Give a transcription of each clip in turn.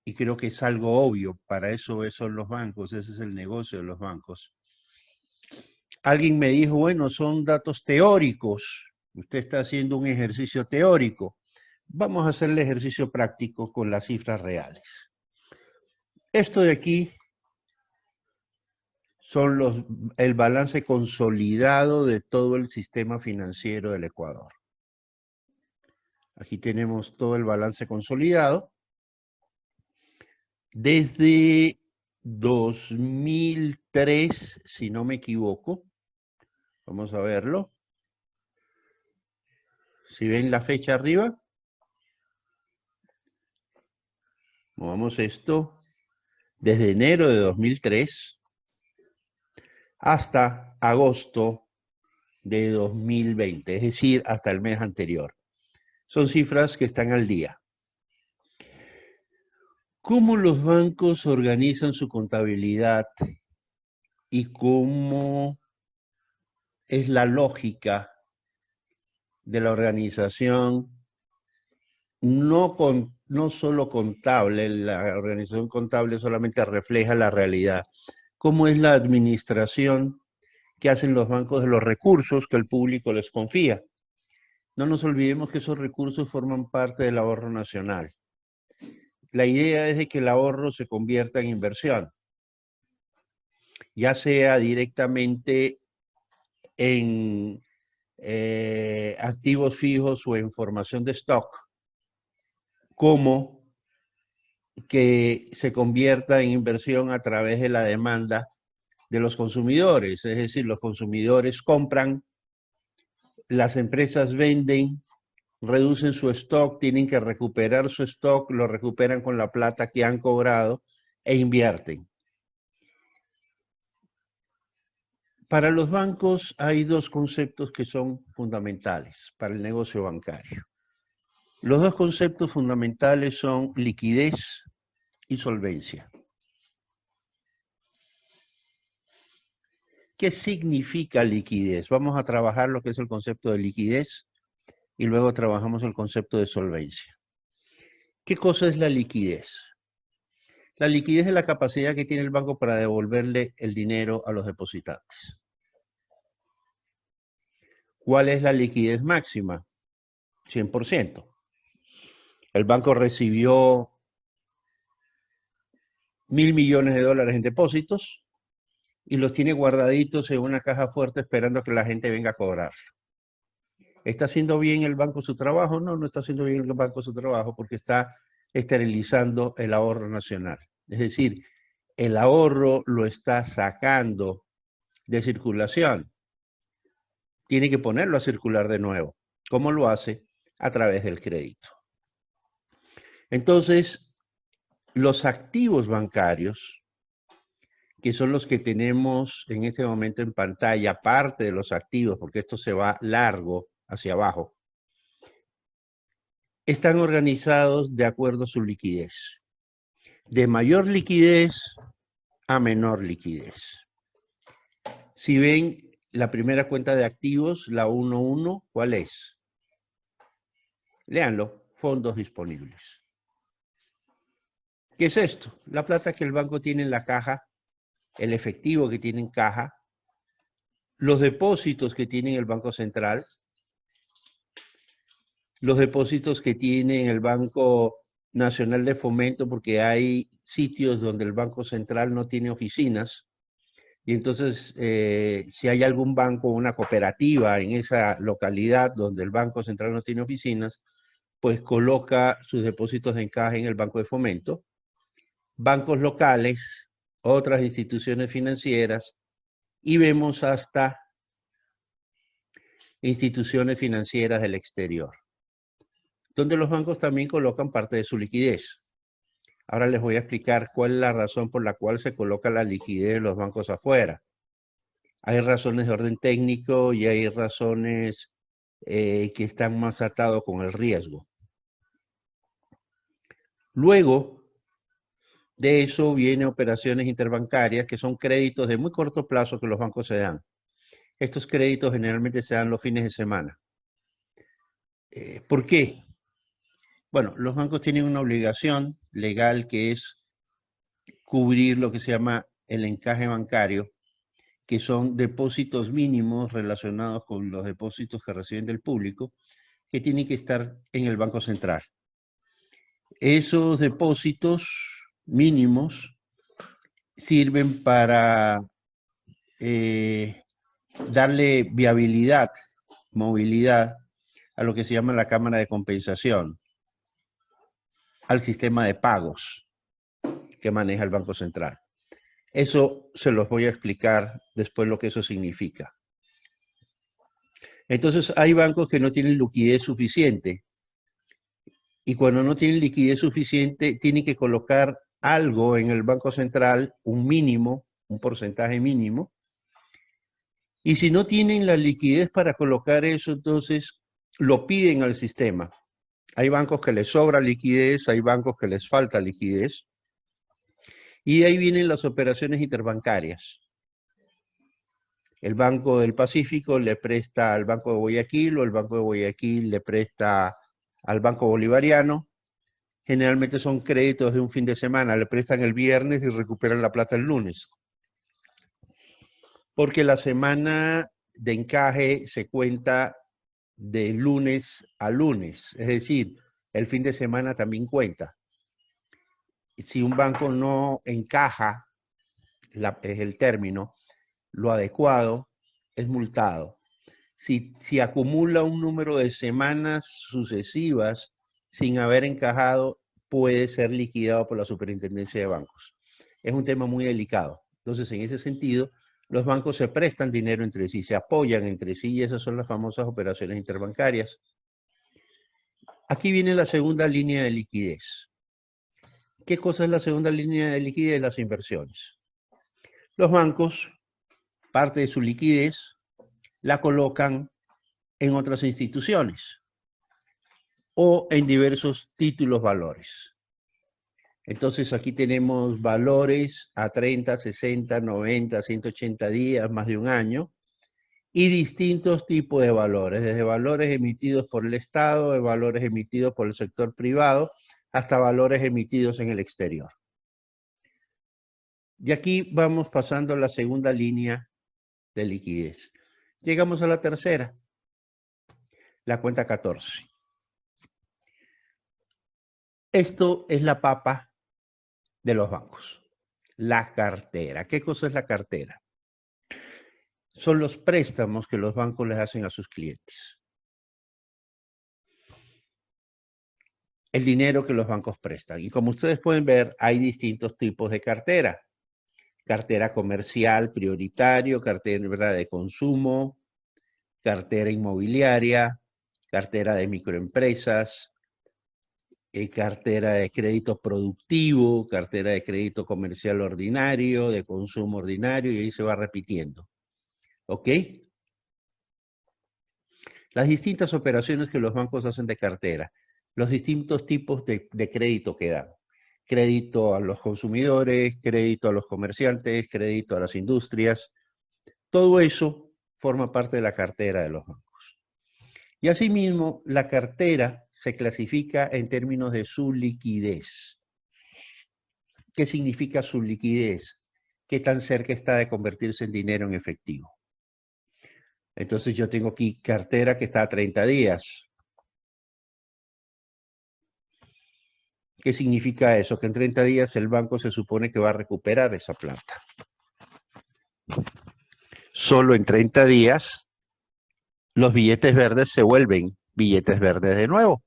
y creo que es algo obvio, para eso son los bancos, ese es el negocio de los bancos. Alguien me dijo, bueno, son datos teóricos, usted está haciendo un ejercicio teórico. Vamos a hacer el ejercicio práctico con las cifras reales. Esto de aquí son el balance consolidado de todo el sistema financiero del Ecuador. Aquí tenemos todo el balance consolidado. Desde 2003, si no me equivoco, vamos a verlo. Si ven la fecha arriba, movamos esto, desde enero de 2003 hasta agosto de 2020, es decir, hasta el mes anterior. Son cifras que están al día. ¿Cómo los bancos organizan su contabilidad y cómo es la lógica de la organización? No solo contable, la organización contable solamente refleja la realidad. ¿Cómo es la administración que hacen los bancos de los recursos que el público les confía? No nos olvidemos que esos recursos forman parte del ahorro nacional. La idea es de que el ahorro se convierta en inversión, ya sea directamente en activos fijos o en formación de stock, como que se convierta en inversión a través de la demanda de los consumidores. Es decir, los consumidores compran, las empresas venden, reducen su stock, tienen que recuperar su stock, lo recuperan con la plata que han cobrado e invierten. Para los bancos hay dos conceptos que son fundamentales para el negocio bancario. Los dos conceptos fundamentales son liquidez y solvencia. ¿Qué significa liquidez? Vamos a trabajar lo que es el concepto de liquidez y luego trabajamos el concepto de solvencia. ¿Qué cosa es la liquidez? La liquidez es la capacidad que tiene el banco para devolverle el dinero a los depositantes. ¿Cuál es la liquidez máxima? 100%. El banco recibió 1.000 millones de dólares en depósitos y los tiene guardaditos en una caja fuerte esperando a que la gente venga a cobrar. ¿Está haciendo bien el banco su trabajo? No, no está haciendo bien el banco su trabajo porque está esterilizando el ahorro nacional. Es decir, el ahorro lo está sacando de circulación. Tiene que ponerlo a circular de nuevo. ¿Cómo lo hace? A través del crédito. Entonces, los activos bancarios, que son los que tenemos en este momento en pantalla, aparte de los activos, porque esto se va largo hacia abajo, están organizados de acuerdo a su liquidez. De mayor liquidez a menor liquidez. Si ven la primera cuenta de activos, la 1.1, ¿cuál es? Léanlo, fondos disponibles. ¿Qué es esto? La plata que el banco tiene en la caja, el efectivo que tiene en caja, los depósitos que tiene el Banco Central, los depósitos que tiene el Banco Nacional de Fomento, porque hay sitios donde el Banco Central no tiene oficinas, y entonces si hay algún banco o una cooperativa en esa localidad donde el Banco Central no tiene oficinas, pues coloca sus depósitos en caja en el Banco de Fomento. Bancos locales, otras instituciones financieras, y vemos hasta instituciones financieras del exterior, donde los bancos también colocan parte de su liquidez. Ahora les voy a explicar cuál es la razón por la cual se coloca la liquidez de los bancos afuera. Hay razones de orden técnico y hay razones que están más atados con el riesgo. Luego de eso vienen operaciones interbancarias, que son créditos de muy corto plazo que los bancos se dan. Estos créditos generalmente se dan los fines de semana. ¿Por qué? Bueno, los bancos tienen una obligación legal que es cubrir lo que se llama el encaje bancario, que son depósitos mínimos relacionados con los depósitos que reciben del público, que tienen que estar en el Banco Central. Esos depósitos mínimos sirven para darle viabilidad, movilidad a lo que se llama la cámara de compensación, al sistema de pagos que maneja el Banco Central. Eso se los voy a explicar después lo que eso significa. Entonces hay bancos que no tienen liquidez suficiente y cuando no tienen liquidez suficiente tienen que colocar algo en el Banco Central, un mínimo, un porcentaje mínimo, y si no tienen la liquidez para colocar eso, entonces lo piden al sistema. Hay bancos que les sobra liquidez, hay bancos que les falta liquidez, y de ahí vienen las operaciones interbancarias. El Banco del Pacífico le presta al Banco de Guayaquil, o el Banco de Guayaquil le presta al Banco Bolivariano. Generalmente son créditos de un fin de semana, le prestan el viernes y recuperan la plata el lunes. Porque la semana de encaje se cuenta de lunes a lunes, es decir, el fin de semana también cuenta. Si un banco no encaja, es el término, lo adecuado, es multado. Si acumula un número de semanas sucesivas sin haber encajado, puede ser liquidado por la Superintendencia de Bancos. Es un tema muy delicado. Entonces, en ese sentido, los bancos se prestan dinero entre sí, se apoyan entre sí, y esas son las famosas operaciones interbancarias. Aquí viene la segunda línea de liquidez. ¿Qué cosa es la segunda línea de liquidez? Las inversiones. Los bancos, parte de su liquidez, la colocan en otras instituciones o en diversos títulos valores. Entonces aquí tenemos valores a 30, 60, 90, 180 días, más de un año, y distintos tipos de valores, desde valores emitidos por el Estado, de valores emitidos por el sector privado, hasta valores emitidos en el exterior. Y aquí vamos pasando a la segunda línea de liquidez. Llegamos a la tercera, la cuenta 14. Esto es la papa de los bancos, la cartera. ¿Qué cosa es la cartera? Son los préstamos que los bancos les hacen a sus clientes. El dinero que los bancos prestan. Y como ustedes pueden ver, hay distintos tipos de cartera. Cartera comercial prioritario, cartera de consumo, cartera inmobiliaria, cartera de microempresas, cartera de crédito productivo, cartera de crédito comercial ordinario, de consumo ordinario, y ahí se va repitiendo. ¿Ok? Las distintas operaciones que los bancos hacen de cartera, los distintos tipos de crédito que dan. Crédito a los consumidores, crédito a los comerciantes, crédito a las industrias. Todo eso forma parte de la cartera de los bancos. Y asimismo, la cartera se clasifica en términos de su liquidez. ¿Qué significa su liquidez? ¿Qué tan cerca está de convertirse en dinero en efectivo? Entonces yo tengo aquí cartera que está a 30 días. ¿Qué significa eso? Que en 30 días el banco se supone que va a recuperar esa plata. Solo en 30 días los billetes verdes se vuelven billetes verdes de nuevo.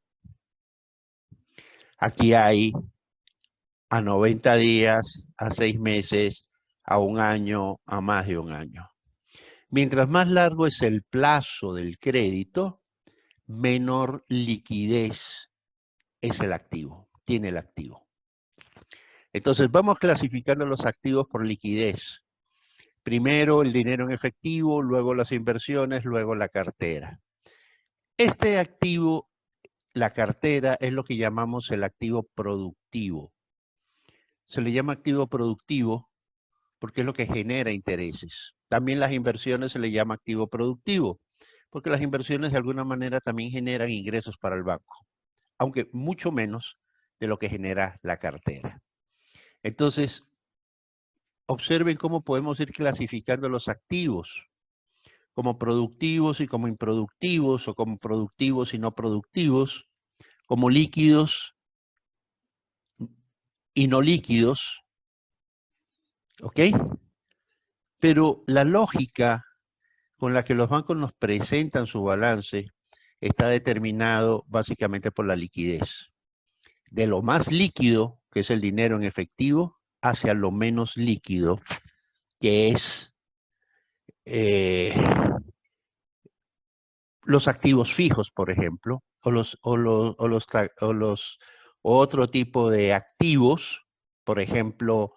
Aquí hay a 90 días, a 6 meses, a un año, a más de un año. Mientras más largo es el plazo del crédito, menor liquidez es el activo, tiene el activo. Entonces vamos clasificando los activos por liquidez. Primero el dinero en efectivo, luego las inversiones, luego la cartera. Este activo, la cartera, es lo que llamamos el activo productivo. Se le llama activo productivo porque es lo que genera intereses. También las inversiones se le llama activo productivo, porque las inversiones de alguna manera también generan ingresos para el banco. aunque mucho menos de lo que genera la cartera. Entonces, observen cómo podemos ir clasificando los activos, como productivos y como improductivos, o como productivos y no productivos, como líquidos y no líquidos, ¿ok? Pero la lógica con la que los bancos nos presentan su balance está determinado básicamente por la liquidez. De lo más líquido, que es el dinero en efectivo, hacia lo menos líquido, que es los activos fijos, por ejemplo, o otro tipo de activos, por ejemplo,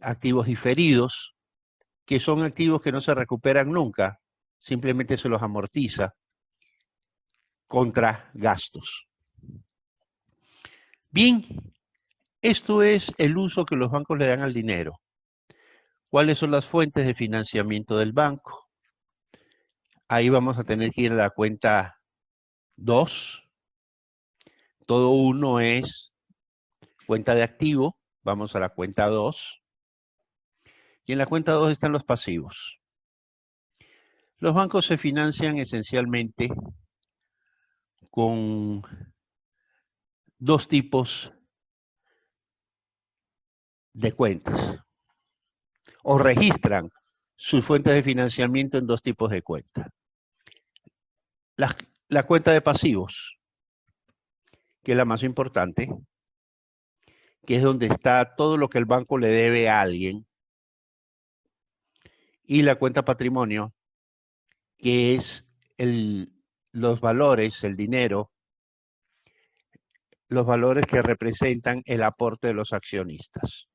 activos diferidos, que son activos que no se recuperan nunca, simplemente se los amortiza contra gastos. Bien, esto es el uso que los bancos le dan al dinero. ¿Cuáles son las fuentes de financiamiento del banco? Ahí vamos a tener que ir a la cuenta 2. Todo uno es cuenta de activo. Vamos a la cuenta 2. Y en la cuenta 2 están los pasivos. Los bancos se financian esencialmente con dos tipos de cuentas. O registran sus fuentes de financiamiento en dos tipos de cuentas. La cuenta de pasivos, que es la más importante, que es donde está todo lo que el banco le debe a alguien, y la cuenta patrimonio, que es los valores, el dinero, los valores que representan el aporte de los accionistas.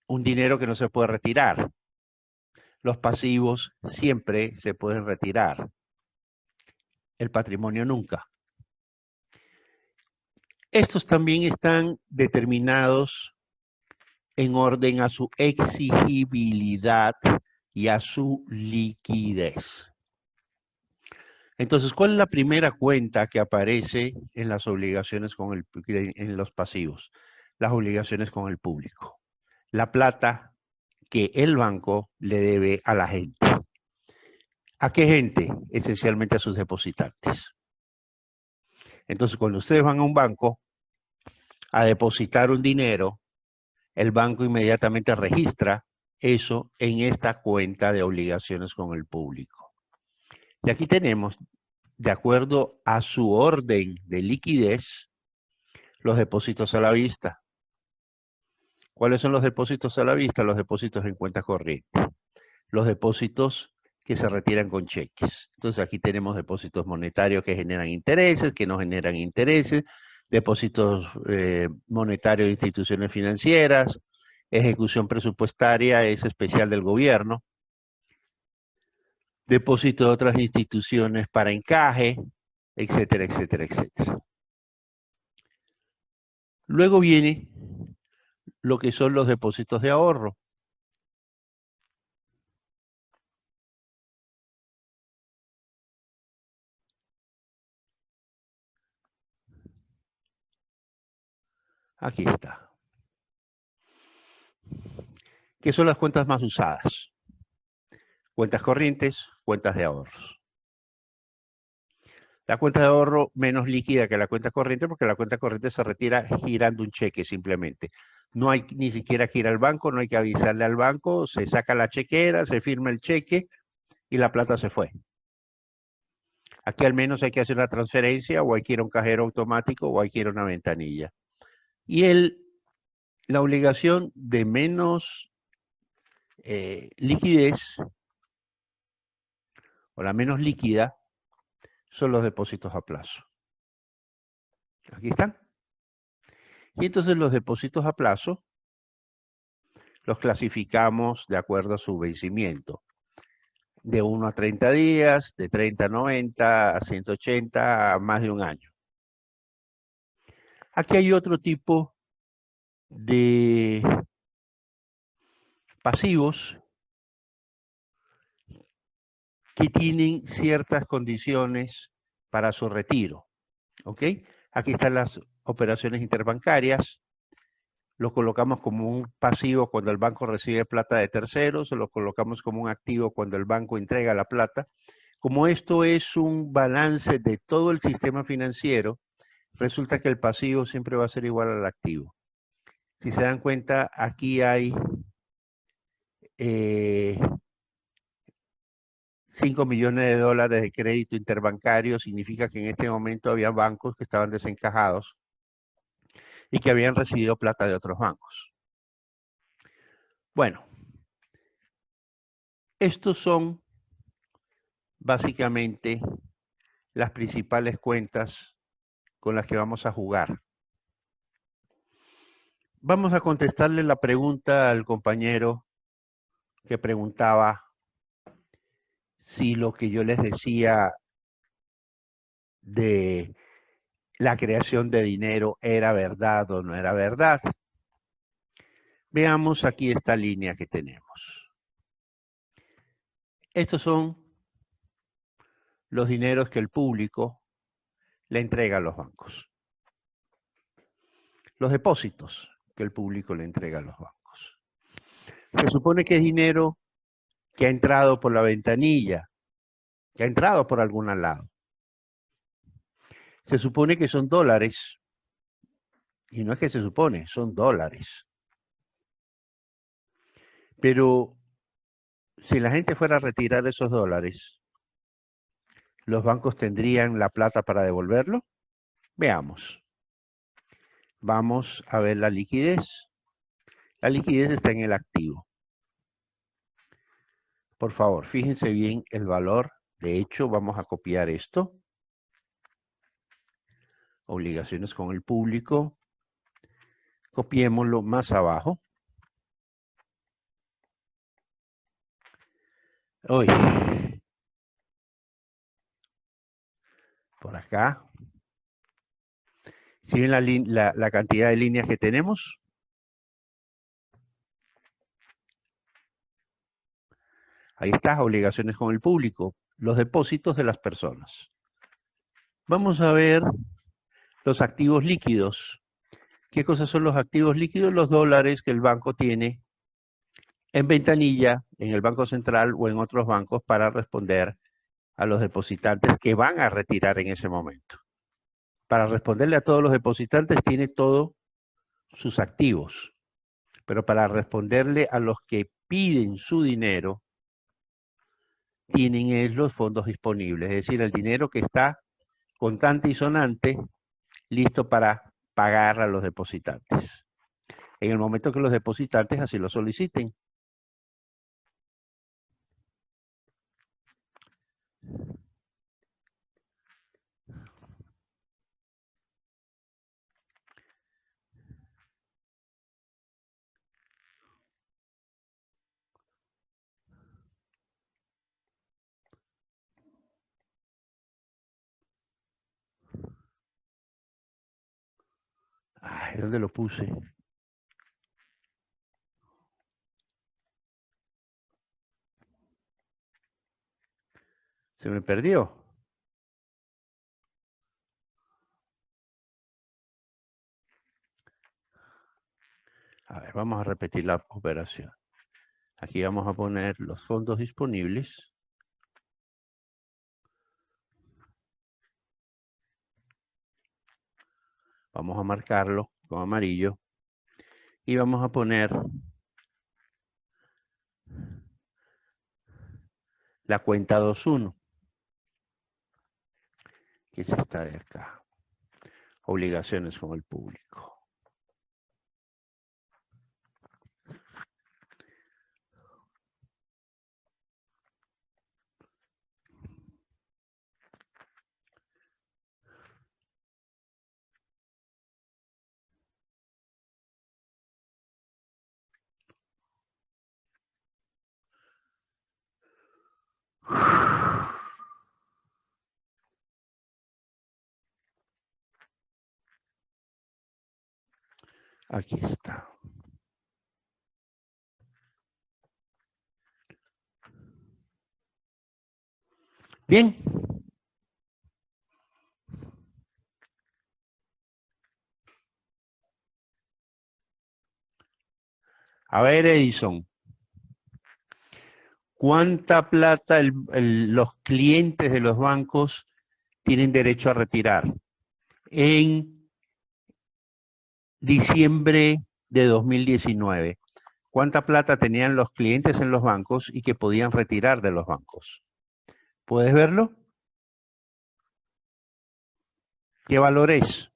Un dinero que no se puede retirar. Los pasivos siempre se pueden retirar. El patrimonio nunca. Estos también están determinados en orden a su exigibilidad y a su liquidez. Entonces, ¿cuál es la primera cuenta que aparece en las obligaciones en los pasivos? Las obligaciones con el público. La plata que el banco le debe a la gente. ¿A qué gente? Esencialmente a sus depositantes. Entonces, cuando ustedes van a un banco a depositar un dinero, el banco inmediatamente registra eso en esta cuenta de obligaciones con el público. Y aquí tenemos, de acuerdo a su orden de liquidez, los depósitos a la vista. ¿Cuáles son los depósitos a la vista? Los depósitos en cuenta corriente. Los depósitos que se retiran con cheques. Entonces aquí tenemos depósitos monetarios que generan intereses, que no generan intereses, depósitos monetarios de instituciones financieras, ejecución presupuestaria es especial del gobierno, depósito de otras instituciones para encaje, etcétera, etcétera, etcétera. Luego viene lo que son los depósitos de ahorro. Aquí está. ¿Qué son las cuentas más usadas? Cuentas corrientes, cuentas de ahorros. La cuenta de ahorro menos líquida que la cuenta corriente, porque la cuenta corriente se retira girando un cheque simplemente. No hay ni siquiera que ir al banco, no hay que avisarle al banco, se saca la chequera, se firma el cheque y la plata se fue. Aquí al menos hay que hacer una transferencia o hay que ir a un cajero automático o hay que ir a una ventanilla. Y la obligación de menos liquidez o la menos líquida son los depósitos a plazo. Aquí están. Y entonces los depósitos a plazo los clasificamos de acuerdo a su vencimiento. De 1 a 30 días, de 30 a 90, a 180, a más de un año. Aquí hay otro tipo de pasivos que tienen ciertas condiciones para su retiro. ¿Ok? Aquí están las operaciones interbancarias. Lo colocamos como un pasivo cuando el banco recibe plata de terceros, lo colocamos como un activo cuando el banco entrega la plata. Como esto es un balance de todo el sistema financiero, resulta que el pasivo siempre va a ser igual al activo. Si se dan cuenta, aquí hay 5 millones de dólares de crédito interbancario. Significa que en este momento había bancos que estaban desencajados y que habían recibido plata de otros bancos. Bueno, estos son básicamente las principales cuentas con las que vamos a jugar. Vamos a contestarle la pregunta al compañero que preguntaba si lo que yo les decía de la creación de dinero era verdad o no era verdad. Veamos aquí esta línea que tenemos. Estos son los dineros que el público le entrega a los bancos. Los depósitos que el público le entrega a los bancos. Se supone que es dinero que ha entrado por la ventanilla, que ha entrado por algún lado. Se supone que son dólares, y no es que se supone, son dólares. Pero si la gente fuera a retirar esos dólares, ¿los bancos tendrían la plata para devolverlo? Veamos. Vamos a ver la liquidez. La liquidez está en el activo. Por favor, fíjense bien el valor. De hecho, vamos a copiar esto. Obligaciones con el público. Copiémoslo más abajo. Hoy. Por acá. ¿Sí ven la cantidad de líneas que tenemos? Ahí está, obligaciones con el público. Los depósitos de las personas. Vamos a ver los activos líquidos. ¿Qué cosas son los activos líquidos? Los dólares que el banco tiene en ventanilla, en el Banco Central o en otros bancos para responder a los depositantes que van a retirar en ese momento. Para responderle a todos los depositantes tiene todos sus activos, pero para responderle a los que piden su dinero, tienen los fondos disponibles, es decir, el dinero que está contante y sonante, listo para pagar a los depositantes. En el momento que los depositantes así lo soliciten. Ay, ¿dónde lo puse? Se me perdió. A ver, vamos a repetir la operación. Aquí vamos a poner los fondos disponibles. Vamos a marcarlo con amarillo. Y vamos a poner la cuenta 21, que es esta de acá. Obligaciones con el público. Aquí está. Bien. A ver, Edison, ¿cuánta plata los clientes de los bancos tienen derecho a retirar en diciembre de 2019? ¿Cuánta plata tenían los clientes en los bancos y que podían retirar de los bancos? ¿Puedes verlo? ¿Qué valor es?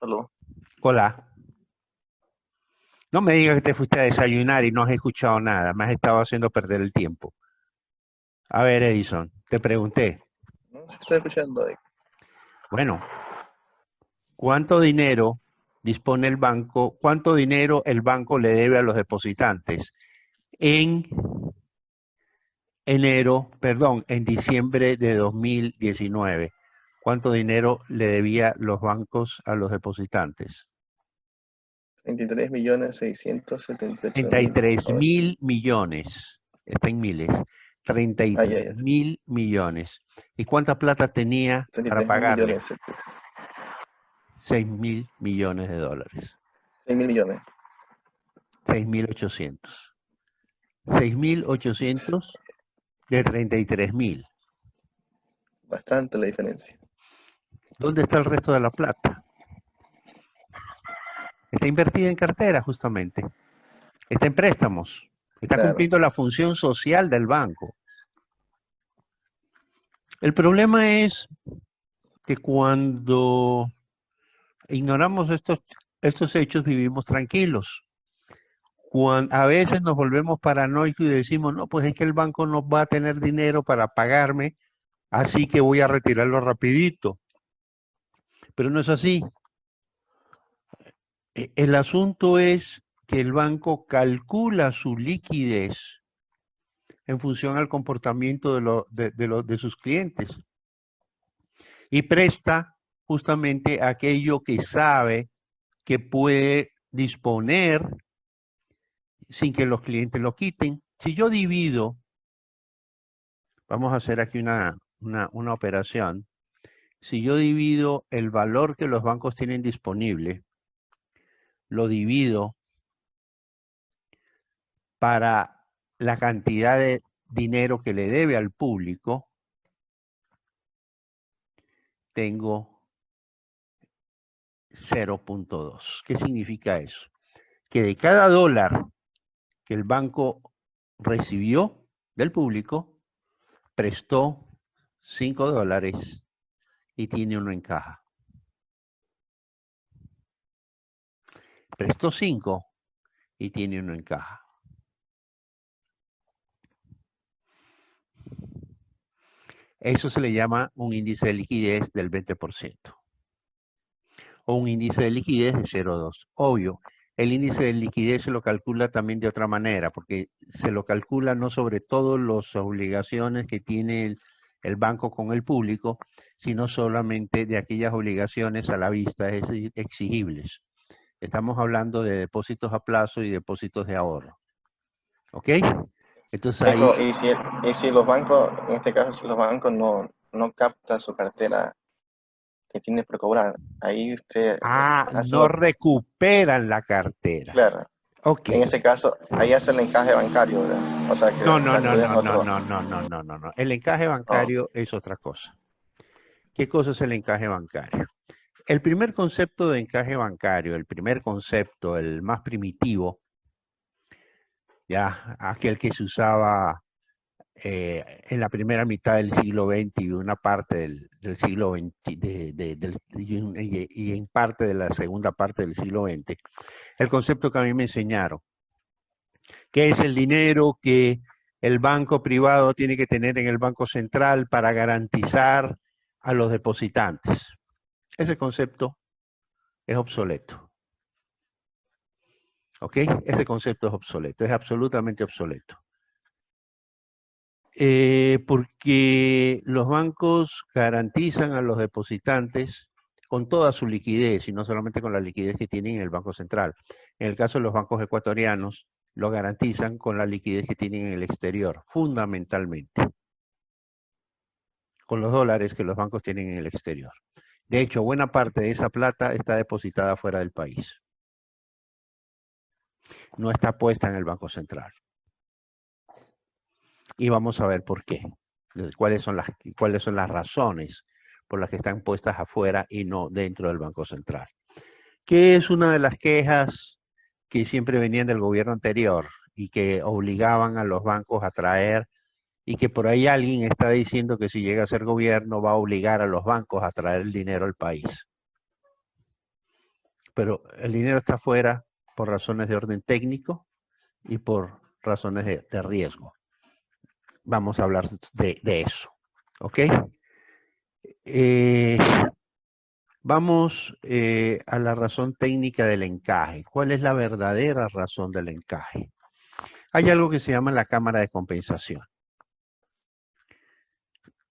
Aló. Hola. No me digas que te fuiste a desayunar y no has escuchado nada. Me has estado haciendo perder el tiempo. A ver, Edison, te pregunté. No se está escuchando ahí. Bueno, ¿cuánto dinero dispone el banco? ¿Cuánto dinero el banco le debe a los depositantes en en diciembre de 2019? ¿Cuánto dinero le debía los bancos a los depositantes? 33 33.678.000. mil millones. Está en miles. Ah, 33 ya, ya. mil millones. ¿Y cuánta plata tenía para 33 mil pagarle? millones. 6.000 millones de dólares. 6.000 millones. 6.800. 6.800 de 33.000. Bastante la diferencia. ¿Dónde está el resto de la plata? Está invertida en cartera, justamente. Está en préstamos. Está Claro. cumpliendo la función social del banco. El problema es que cuando ignoramos estos hechos, vivimos tranquilos. A veces nos volvemos paranoicos y decimos, no, pues es que el banco no va a tener dinero para pagarme, así que voy a retirarlo rapidito. Pero no es así. El asunto es que el banco calcula su liquidez en función al comportamiento de sus clientes y presta justamente aquello que sabe que puede disponer sin que los clientes lo quiten. Si yo divido, vamos a hacer aquí una operación, si yo divido el valor que los bancos tienen disponible, lo divido para la cantidad de dinero que le debe al público, tengo 0.2. ¿Qué significa eso? Que de cada dólar que el banco recibió del público, prestó 5 dólares y tiene uno en caja. Prestó 5 y tiene uno en caja. Eso se le llama un índice de liquidez del 20%. O un índice de liquidez de 0,2. Obvio, el índice de liquidez se lo calcula también de otra manera, porque se lo calcula no sobre todas las obligaciones que tiene el banco con el público, sino solamente de aquellas obligaciones a la vista, es decir, exigibles. Estamos hablando de depósitos a plazo y depósitos de ahorro. ¿Ok? Entonces ahí... Y si los bancos, en este caso, si los bancos no captan su cartera que tiene por cobrar, ahí usted hace no recuperan la cartera. claro, Ok. en ese caso, ahí hace el encaje bancario, ¿verdad? O sea que No, no, tal no, vez no, no, otro, no, no, no, no, no, no. El encaje no, bancario es otra cosa. ¿Qué cosa es el encaje bancario? El primer concepto de encaje bancario, el primer concepto, el más primitivo, ya aquel que se usaba en la primera mitad del siglo XX y una parte del siglo XX y en parte de la segunda parte del siglo XX, el concepto que a mí me enseñaron, que es el dinero que el banco privado tiene que tener en el Banco Central para garantizar a los depositantes. Ese concepto es obsoleto. ¿Ok? Ese concepto es obsoleto, es absolutamente obsoleto. Porque los bancos garantizan a los depositantes con toda su liquidez y no solamente con la liquidez que tienen en el Banco Central. En el caso de los bancos ecuatorianos, lo garantizan con la liquidez que tienen en el exterior, fundamentalmente. con los dólares que los bancos tienen en el exterior. De hecho, buena parte de esa plata está depositada fuera del país. No está puesta en el Banco Central. Y vamos a ver por qué. ¿Cuáles son las razones por las que están puestas afuera y no dentro del Banco Central? Que es una de las quejas que siempre venían del gobierno anterior y que obligaban a los bancos a traer, y que por ahí alguien está diciendo que si llega a ser gobierno va a obligar a los bancos a traer el dinero al país. Pero el dinero está afuera por razones de orden técnico y por razones de riesgo. Vamos a hablar de eso, ¿ok? Vamos a la razón técnica del encaje. ¿Cuál es la verdadera razón del encaje? Hay algo que se llama la cámara de compensación.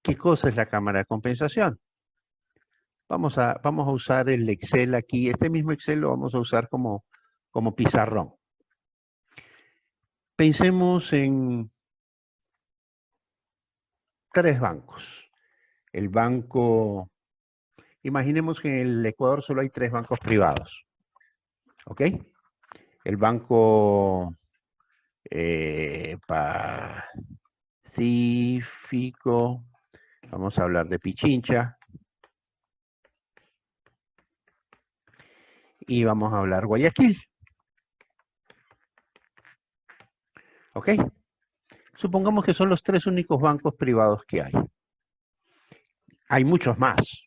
¿Qué cosa es la cámara de compensación? Vamos a usar el Excel aquí. Este mismo Excel lo vamos a usar como pizarrón. Pensemos en 3 bancos. El banco, imaginemos que en el Ecuador solo hay 3 bancos privados. ¿Ok? El Banco Pacífico, vamos a hablar de Pichincha, y vamos a hablar Guayaquil. ¿Ok? Supongamos que son los 3 únicos bancos privados que hay. Hay muchos más,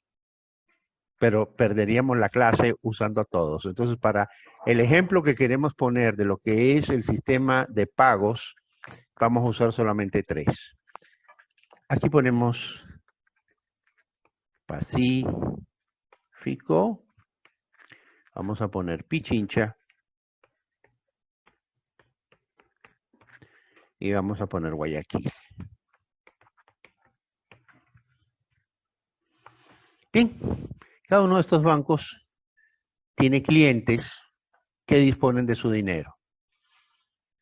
pero perderíamos la clase usando a todos. Entonces, para el ejemplo que queremos poner de lo que es el sistema de pagos, vamos a usar solamente 3. Aquí ponemos Pacífico, vamos a poner Pichincha, y vamos a poner Guayaquil. Bien, cada uno de estos bancos tiene clientes que disponen de su dinero.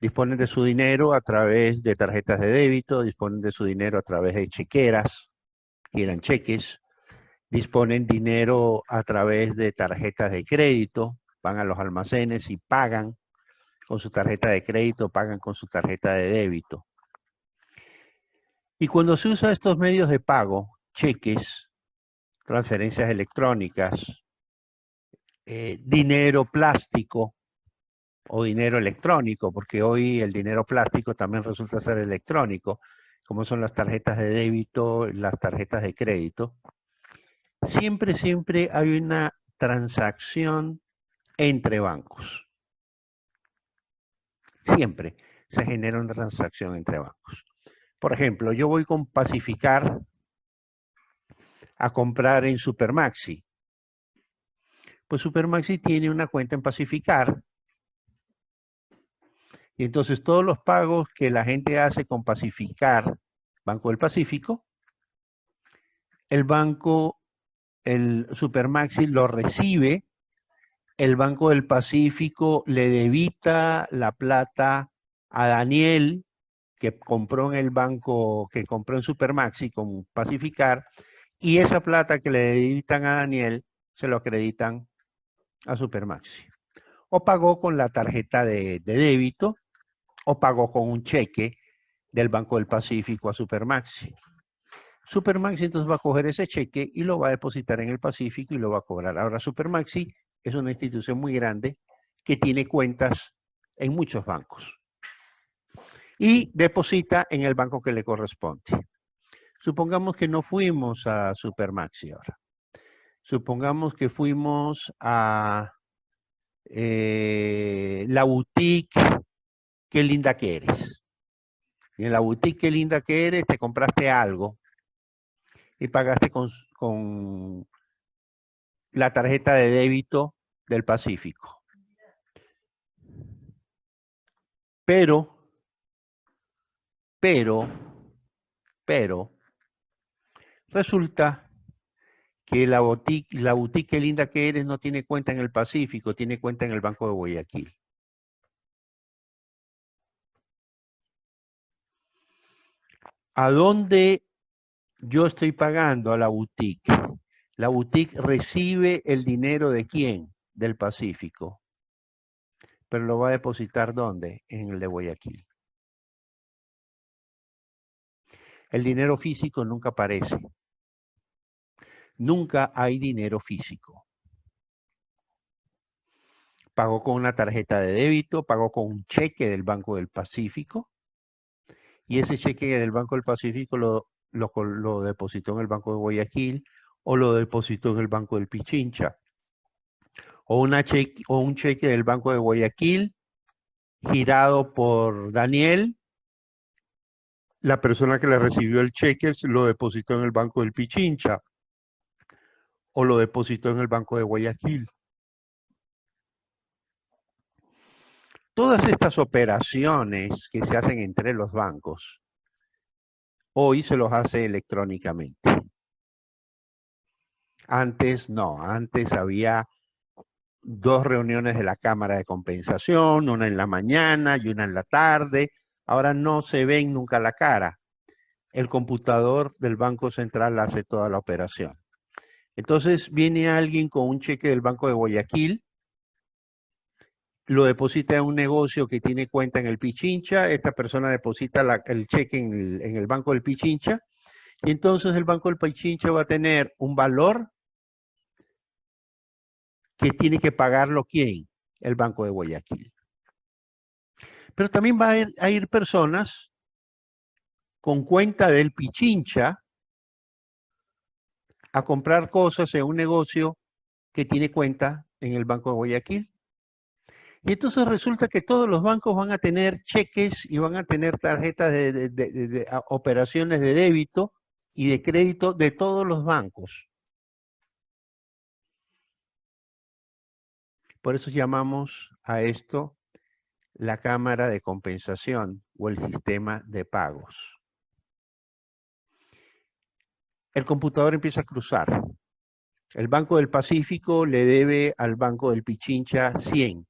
Disponen de su dinero a través de tarjetas de débito, disponen de su dinero a través de chequeras, que eran cheques, disponen dinero a través de tarjetas de crédito, van a los almacenes y pagan con su tarjeta de crédito, pagan con su tarjeta de débito. Y cuando se usa estos medios de pago, cheques, transferencias electrónicas, dinero plástico o dinero electrónico, porque hoy el dinero plástico también resulta ser electrónico, como son las tarjetas de débito, las tarjetas de crédito, siempre hay una transacción entre bancos. Siempre se genera una transacción entre bancos. Por ejemplo, yo voy con Pacificar a comprar en Supermaxi. Pues Supermaxi tiene una cuenta en Pacificar. Y entonces todos los pagos que la gente hace con Pacificar, Banco del Pacífico, el Supermaxi lo recibe, el Banco del Pacífico le debita la plata a Daniel, que compró en el banco, que compró en Supermaxi con Pacificar, y esa plata que le debitan a Daniel se lo acreditan a Supermaxi. O pagó con la tarjeta de débito, o pagó con un cheque del Banco del Pacífico a Supermaxi. Supermaxi entonces va a coger ese cheque y lo va a depositar en el Pacífico y lo va a cobrar. Ahora, Supermaxi es una institución muy grande que tiene cuentas en muchos bancos y deposita en el banco que le corresponde. Supongamos que no fuimos a Supermaxi ahora. Supongamos que fuimos a la boutique Qué linda que eres. Y en la boutique Qué linda que eres te compraste algo y pagaste con la tarjeta de débito del Pacífico. Pero, resulta que la boutique Qué linda que eres no tiene cuenta en el Pacífico, tiene cuenta en el Banco de Guayaquil. ¿A dónde yo estoy pagando a la boutique. La boutique recibe el dinero ¿de quién? Del Pacífico. Pero lo va a depositar ¿dónde? En el de Guayaquil. El dinero físico nunca aparece. Nunca hay dinero físico. Pagó con una tarjeta de débito, pagó con un cheque del Banco del Pacífico, y ese cheque del Banco del Pacífico lo depositó en el Banco de Guayaquil o lo depositó en el Banco del Pichincha. O un cheque del Banco de Guayaquil girado por Daniel. La persona que le recibió el cheque lo depositó en el Banco del Pichincha o lo depositó en el Banco de Guayaquil. Todas estas operaciones que se hacen entre los bancos, hoy se los hace electrónicamente. Antes no, antes había 2 reuniones de la Cámara de Compensación, una en la mañana y una en la tarde. Ahora no se ven nunca la cara. El computador del Banco Central hace toda la operación. Entonces viene alguien con un cheque del Banco de Guayaquil, lo deposita en un negocio que tiene cuenta en el Pichincha, esta persona deposita el cheque en el Banco del Pichincha, y entonces el Banco del Pichincha va a tener un valor que tiene que pagarlo ¿quién? El Banco de Guayaquil. Pero también va a ir personas con cuenta del Pichincha a comprar cosas en un negocio que tiene cuenta en el Banco de Guayaquil. Y entonces resulta que todos los bancos van a tener cheques y van a tener tarjetas de operaciones de débito y de crédito de todos los bancos. Por eso llamamos a esto la cámara de compensación o el sistema de pagos. El computador empieza a cruzar. El Banco del Pacífico le debe al Banco del Pichincha 100,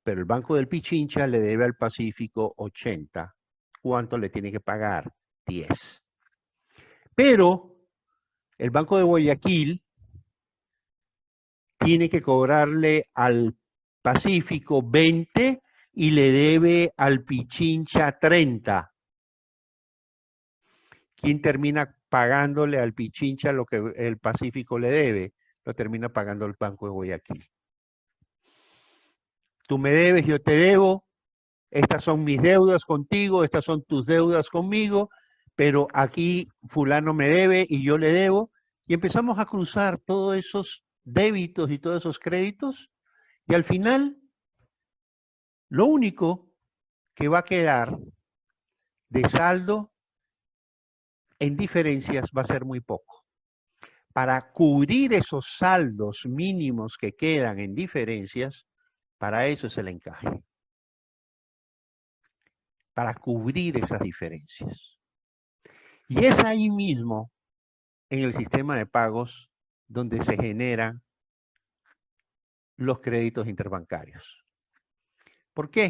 pero el Banco del Pichincha le debe al Pacífico 80. ¿Cuánto le tiene que pagar? 10. Pero el Banco de Guayaquil tiene que cobrarle al Pacífico 20 y le debe al Pichincha 30. ¿Quién termina pagándole al Pichincha lo que el Pacífico le debe? Lo termina pagando el Banco de Guayaquil. Tú me debes, yo te debo, estas son mis deudas contigo, estas son tus deudas conmigo, pero aquí fulano me debe y yo le debo, y empezamos a cruzar todos esos débitos y todos esos créditos, y al final, lo único que va a quedar de saldo en diferencias va a ser muy poco. Para cubrir esos saldos mínimos que quedan en diferencias, para eso es el encaje. Para cubrir esas diferencias. Y es ahí mismo, en el sistema de pagos, donde se generan los créditos interbancarios. ¿Por qué?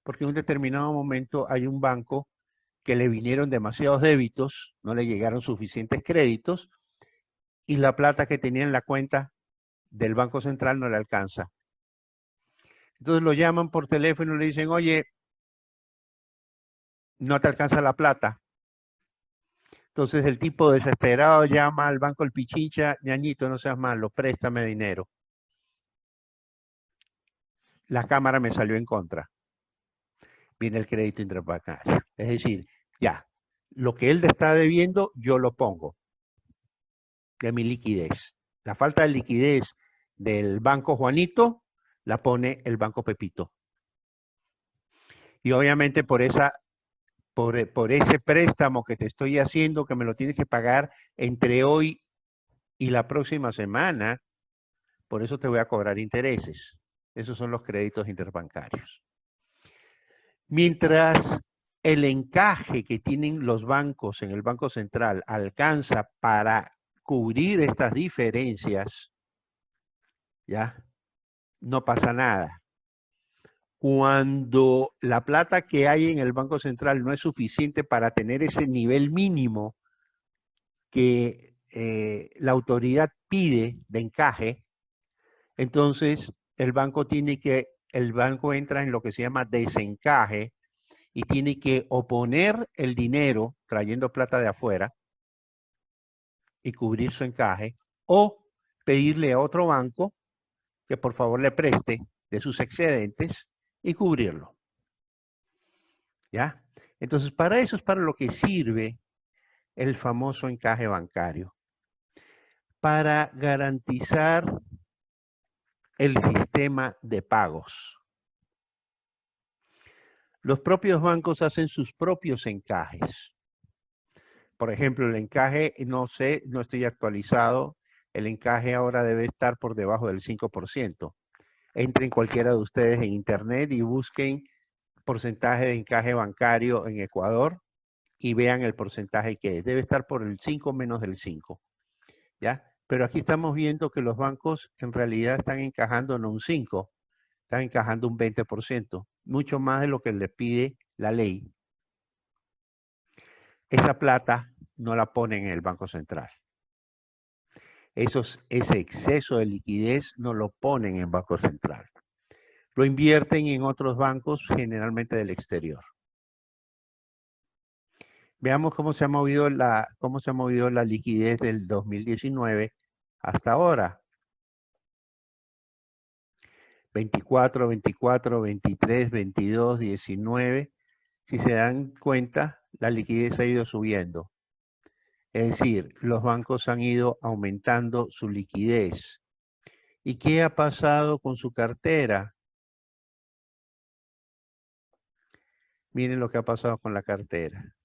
Porque en un determinado momento hay un banco que le vinieron demasiados débitos, no le llegaron suficientes créditos, y la plata que tenía en la cuenta del Banco Central no le alcanza. Entonces lo llaman por teléfono y le dicen, oye, no te alcanza la plata. Entonces el tipo desesperado llama al Banco del Pichincha, ñañito, no seas malo, préstame dinero. La Cámara me salió en contra. Viene el crédito interbancario. Es decir, ya, lo que él está debiendo, yo lo pongo de mi liquidez. La falta de liquidez del Banco Juanito la pone el Banco Pepito. Y obviamente por ese préstamo que te estoy haciendo, que me lo tienes que pagar entre hoy y la próxima semana, por eso te voy a cobrar intereses. Esos son los créditos interbancarios. Mientras el encaje que tienen los bancos en el Banco Central alcanza para cubrir estas diferencias, ¿ya? No pasa nada. Cuando la plata que hay en el Banco Central no es suficiente para tener ese nivel mínimo que la autoridad pide de encaje, entonces el banco entra en lo que se llama desencaje y tiene que oponer el dinero trayendo plata de afuera y cubrir su encaje, o pedirle a otro banco que por favor le preste de sus excedentes y cubrirlo. ¿Ya? Entonces, para eso es para lo que sirve el famoso encaje bancario. Para garantizar el sistema de pagos. Los propios bancos hacen sus propios encajes. Por ejemplo, el encaje, no sé, no estoy actualizado, el encaje ahora debe estar por debajo del 5%. Entren cualquiera de ustedes en internet y busquen porcentaje de encaje bancario en Ecuador y vean el porcentaje que es. Debe estar por el 5 menos del 5. ¿Ya? Pero aquí estamos viendo que los bancos en realidad están encajando no un 5, están encajando un 20%, mucho más de lo que le pide la ley. Esa plata no la ponen en el Banco Central. Ese exceso de liquidez no lo ponen en el Banco Central. Lo invierten en otros bancos, generalmente del exterior. Veamos cómo se ha movido la liquidez del 2019 hasta ahora. 24, 24, 23, 22, 19. Si se dan cuenta, la liquidez ha ido subiendo. Es decir, los bancos han ido aumentando su liquidez. ¿Y qué ha pasado con su cartera? Miren lo que ha pasado con la cartera.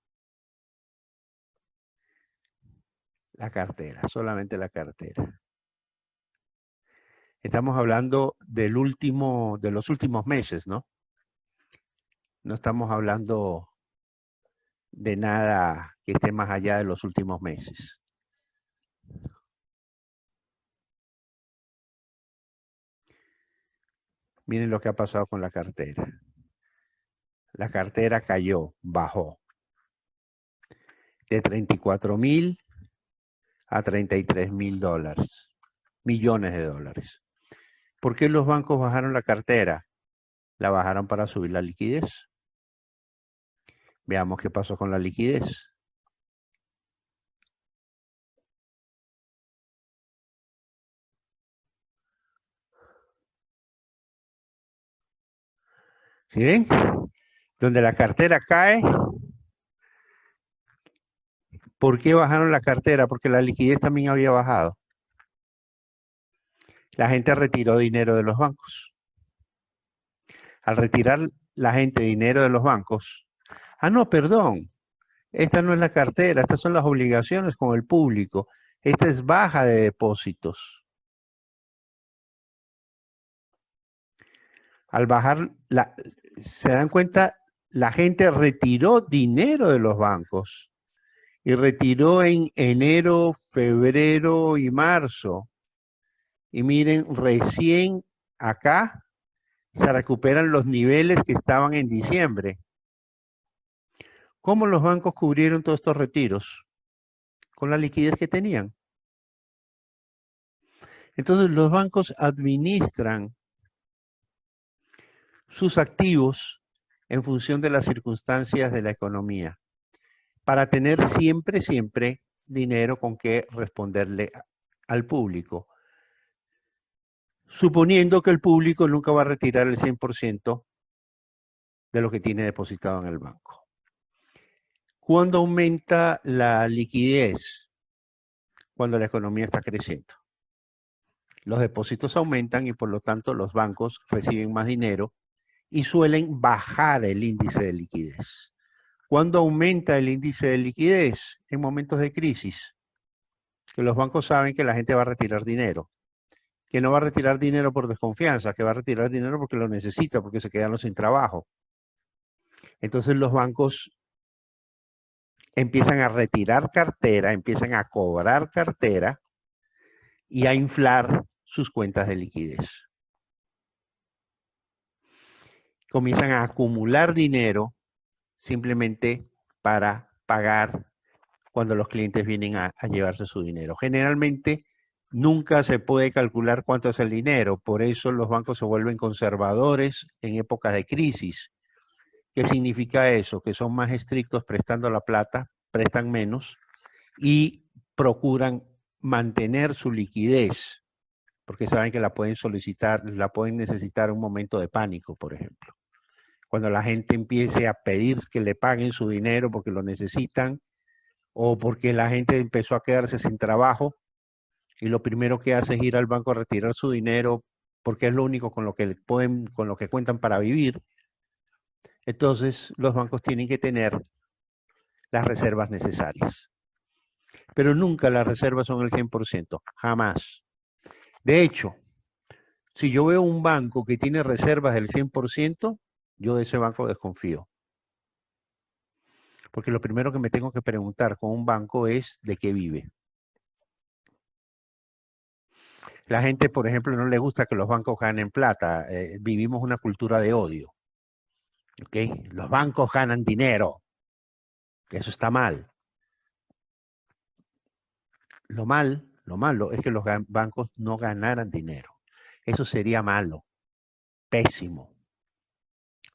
La cartera, solamente la cartera. Estamos hablando de los últimos meses, ¿no? No estamos hablando de nada que esté más allá de los últimos meses. Miren lo que ha pasado con la cartera. La cartera cayó, bajó. De 34.000 a 33.000 dólares. Millones de dólares. ¿Por qué los bancos bajaron la cartera? La bajaron para subir la liquidez. Veamos qué pasó con la liquidez. ¿Sí ven? Donde la cartera cae. ¿Por qué bajaron la cartera? Porque la liquidez también había bajado. La gente retiró dinero de los bancos. Al retirar la gente dinero de los bancos, no, perdón, esta no es la cartera, estas son las obligaciones con el público, esta es baja de depósitos. Al bajar, se dan cuenta, la gente retiró dinero de los bancos y retiró en enero, febrero y marzo. Y miren, recién acá se recuperan los niveles que estaban en diciembre. ¿Cómo los bancos cubrieron todos estos retiros? Con la liquidez que tenían. Entonces los bancos administran sus activos en función de las circunstancias de la economía, para tener siempre dinero con que responderle al público, suponiendo que el público nunca va a retirar el 100% de lo que tiene depositado en el banco. ¿Cuándo aumenta la liquidez? Cuando la economía está creciendo. Los depósitos aumentan y por lo tanto los bancos reciben más dinero y suelen bajar el índice de liquidez. ¿Cuándo aumenta el índice de liquidez? En momentos de crisis, que los bancos saben que la gente va a retirar dinero, que no va a retirar dinero por desconfianza, que va a retirar dinero porque lo necesita, porque se quedan sin trabajo. Entonces los bancos empiezan a retirar cartera, empiezan a cobrar cartera y a inflar sus cuentas de liquidez. Comienzan a acumular dinero simplemente para pagar cuando los clientes vienen a llevarse su dinero. Generalmente nunca se puede calcular cuánto es el dinero, por eso los bancos se vuelven conservadores en épocas de crisis. ¿Qué significa eso? Que son más estrictos prestando la plata, prestan menos y procuran mantener su liquidez, porque saben que la pueden solicitar, la pueden necesitar en un momento de pánico, por ejemplo. Cuando la gente empiece a pedir que le paguen su dinero porque lo necesitan, o porque la gente empezó a quedarse sin trabajo y lo primero que hace es ir al banco a retirar su dinero porque es lo único con lo que pueden, con lo que cuentan para vivir. Entonces los bancos tienen que tener las reservas necesarias. Pero nunca las reservas son el 100%, jamás. De hecho, si yo veo un banco que tiene reservas del 100%, yo de ese banco desconfío. Porque lo primero que me tengo que preguntar con un banco es de qué vive. La gente, por ejemplo, no le gusta que los bancos ganen plata. Vivimos una cultura de odio. ¿Okay? Los bancos ganan dinero. Eso está mal. Lo malo es que los bancos no ganaran dinero. Eso sería malo, pésimo.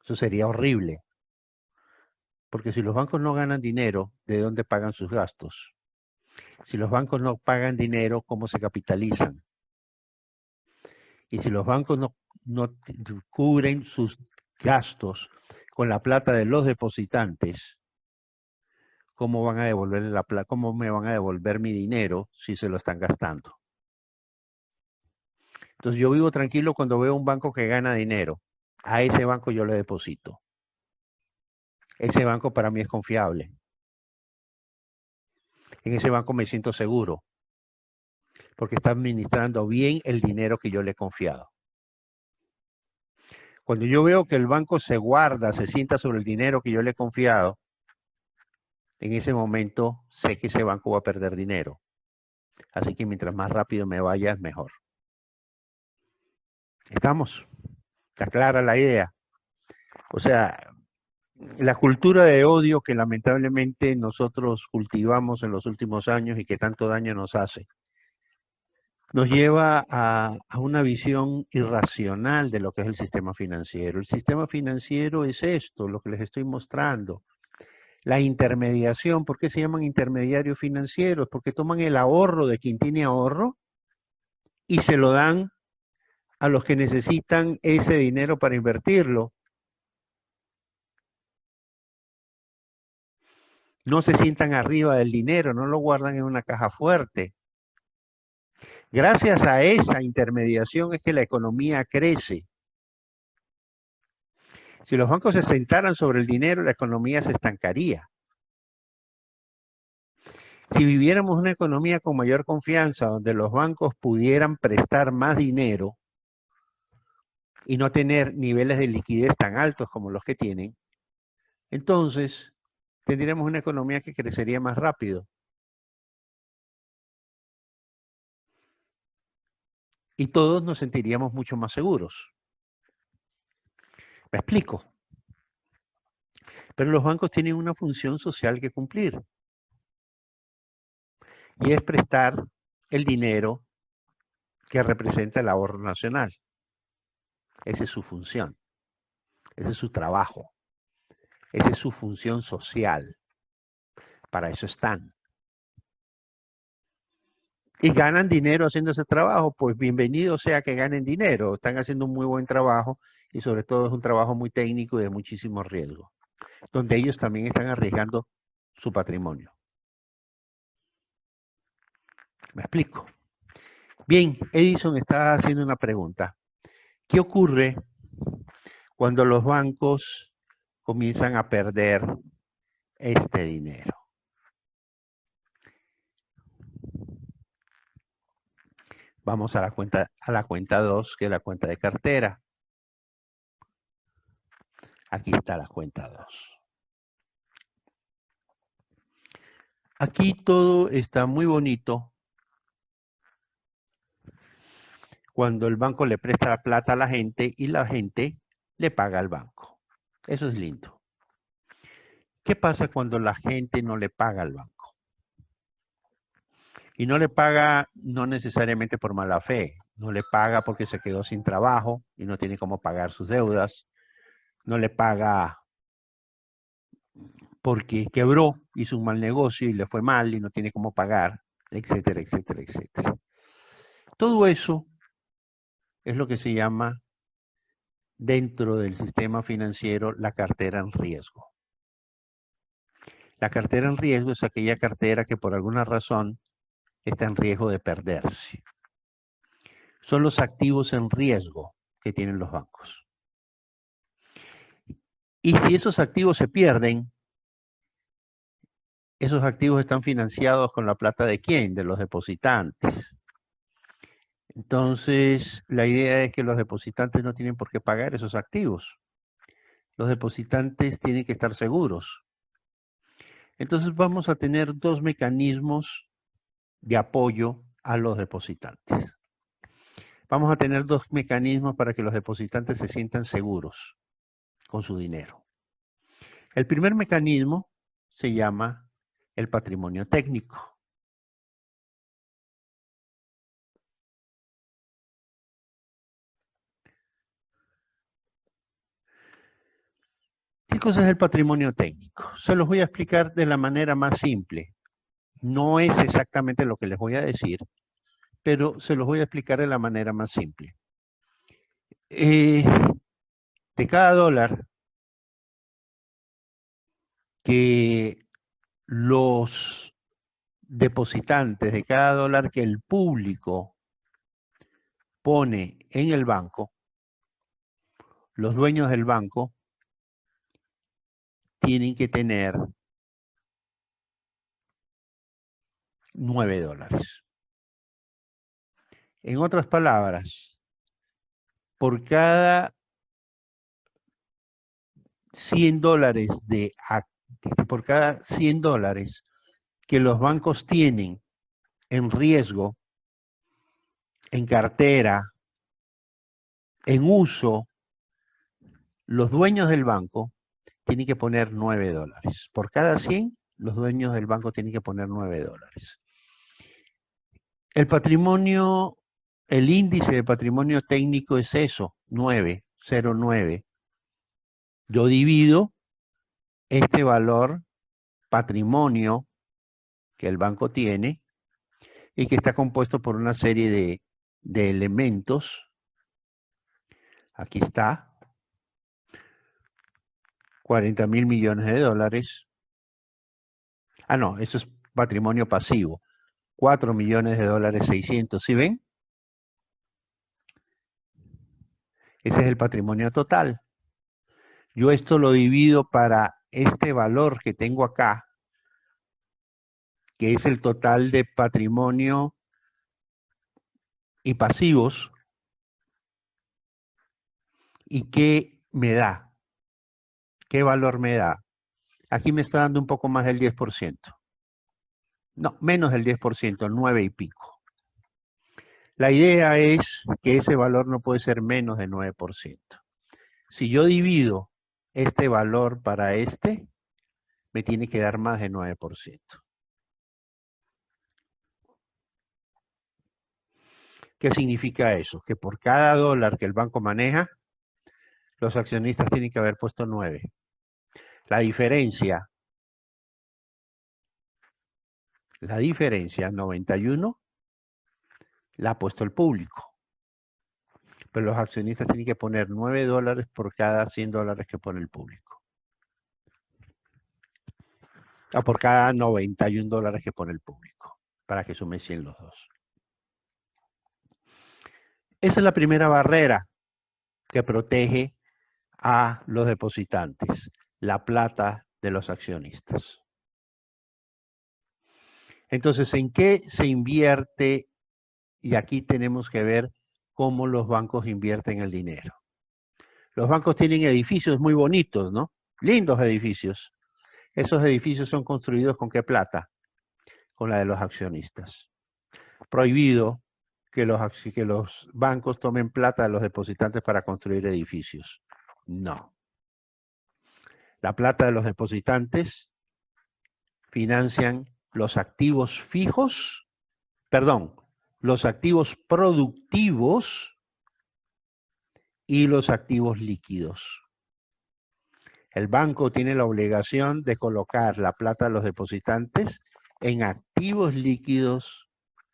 Eso sería horrible. Porque si los bancos no ganan dinero, ¿de dónde pagan sus gastos? Si los bancos no pagan dinero, ¿cómo se capitalizan? Y si los bancos no cubren sus gastos con la plata de los depositantes, ¿cómo van a devolver la plata? ¿Cómo me van a devolver mi dinero si se lo están gastando? Entonces yo vivo tranquilo cuando veo un banco que gana dinero. A ese banco yo le deposito. Ese banco para mí es confiable. En ese banco me siento seguro porque está administrando bien el dinero que yo le he confiado. Cuando yo veo que el banco se guarda, se sienta sobre el dinero que yo le he confiado, en ese momento sé que ese banco va a perder dinero. Así que mientras más rápido me vaya, es mejor. ¿Estamos? ¿Está clara la idea? O sea, la cultura de odio que lamentablemente nosotros cultivamos en los últimos años y que tanto daño nos hace, nos lleva a una visión irracional de lo que es el sistema financiero. El sistema financiero es esto, lo que les estoy mostrando. La intermediación, ¿por qué se llaman intermediarios financieros? Porque toman el ahorro de quien tiene ahorro y se lo dan a los que necesitan ese dinero para invertirlo. No se sientan arriba del dinero, no lo guardan en una caja fuerte. Gracias a esa intermediación es que la economía crece. Si los bancos se sentaran sobre el dinero, la economía se estancaría. Si viviéramos una economía con mayor confianza, donde los bancos pudieran prestar más dinero y no tener niveles de liquidez tan altos como los que tienen, entonces tendríamos una economía que crecería más rápido. Y todos nos sentiríamos mucho más seguros. ¿Me explico? Pero los bancos tienen una función social que cumplir. Y es prestar el dinero que representa el ahorro nacional. Esa es su función. Ese es su trabajo. Esa es su función social. Para eso están. Y ganan dinero haciendo ese trabajo, pues bienvenido sea que ganen dinero. Están haciendo un muy buen trabajo y sobre todo es un trabajo muy técnico y de muchísimo riesgo, donde ellos también están arriesgando su patrimonio. ¿Me explico? Bien, Edison está haciendo una pregunta. ¿Qué ocurre cuando los bancos comienzan a perder este dinero? Vamos a la cuenta 2, que es la cuenta de cartera. Aquí está la cuenta 2. Aquí todo está muy bonito cuando el banco le presta la plata a la gente y la gente le paga al banco. Eso es lindo. ¿Qué pasa cuando la gente no le paga al banco? Y no le paga no necesariamente por mala fe, no le paga porque se quedó sin trabajo y no tiene cómo pagar sus deudas, no le paga porque quebró, hizo un mal negocio y le fue mal y no tiene cómo pagar, etcétera, etcétera, etcétera. Todo eso es lo que se llama dentro del sistema financiero la cartera en riesgo. La cartera en riesgo es aquella cartera que por alguna razón está en riesgo de perderse. Son los activos en riesgo que tienen los bancos. Y si esos activos se pierden, esos activos están financiados con la plata ¿de quién? De los depositantes. Entonces, la idea es que los depositantes no tienen por qué pagar esos activos. Los depositantes tienen que estar seguros. Entonces, vamos a tener dos mecanismos de apoyo a los depositantes. Vamos a tener dos mecanismos para que los depositantes se sientan seguros con su dinero. El primer mecanismo se llama el patrimonio técnico. ¿Qué cosa es el patrimonio técnico? Se los voy a explicar de la manera más simple. No es exactamente lo que les voy a decir, pero se los voy a explicar de la manera más simple. De cada dólar que los depositantes, de cada dólar que el público pone en el banco, los dueños del banco tienen que tener $9. En otras palabras, por cada $100 por cada $100 que los bancos tienen en riesgo, en cartera, en uso, los dueños del banco tienen que poner $9. Por cada 100, los dueños del banco tienen que poner $9. El patrimonio, el índice de patrimonio técnico es eso, 9,09. Yo divido este valor patrimonio que el banco tiene y que está compuesto por una serie de elementos. Aquí está, 40.000 millones de dólares. Ah, no, eso es patrimonio pasivo. 4 millones de dólares 600, ¿sí ven? Ese es el patrimonio total. Yo esto lo divido para este valor que tengo acá, que es el total de patrimonio y pasivos. ¿Y qué me da? ¿Qué valor me da? Aquí me está dando un poco más del 10%. No, menos del 10%, 9 y pico. La idea es que ese valor no puede ser menos de 9%. Si yo divido este valor para este, me tiene que dar más de 9%. ¿Qué significa eso? Que por cada dólar que el banco maneja, los accionistas tienen que haber puesto 9. La diferencia, 91, la ha puesto el público. Pero los accionistas tienen que poner $9 por cada $100 que pone el público. O por cada $91 que pone el público, para que sume 100 los dos. Esa es la primera barrera que protege a los depositantes, la plata de los accionistas. Entonces, ¿en qué se invierte? Y aquí tenemos que ver cómo los bancos invierten el dinero. Los bancos tienen edificios muy bonitos, ¿no? Lindos edificios. Esos edificios son construidos ¿con qué plata? Con la de los accionistas. Prohibido que los bancos tomen plata de los depositantes para construir edificios. No. La plata de los depositantes financian los activos fijos perdón, los activos productivos y los activos líquidos. El banco tiene la obligación de colocar la plata de los depositantes en activos líquidos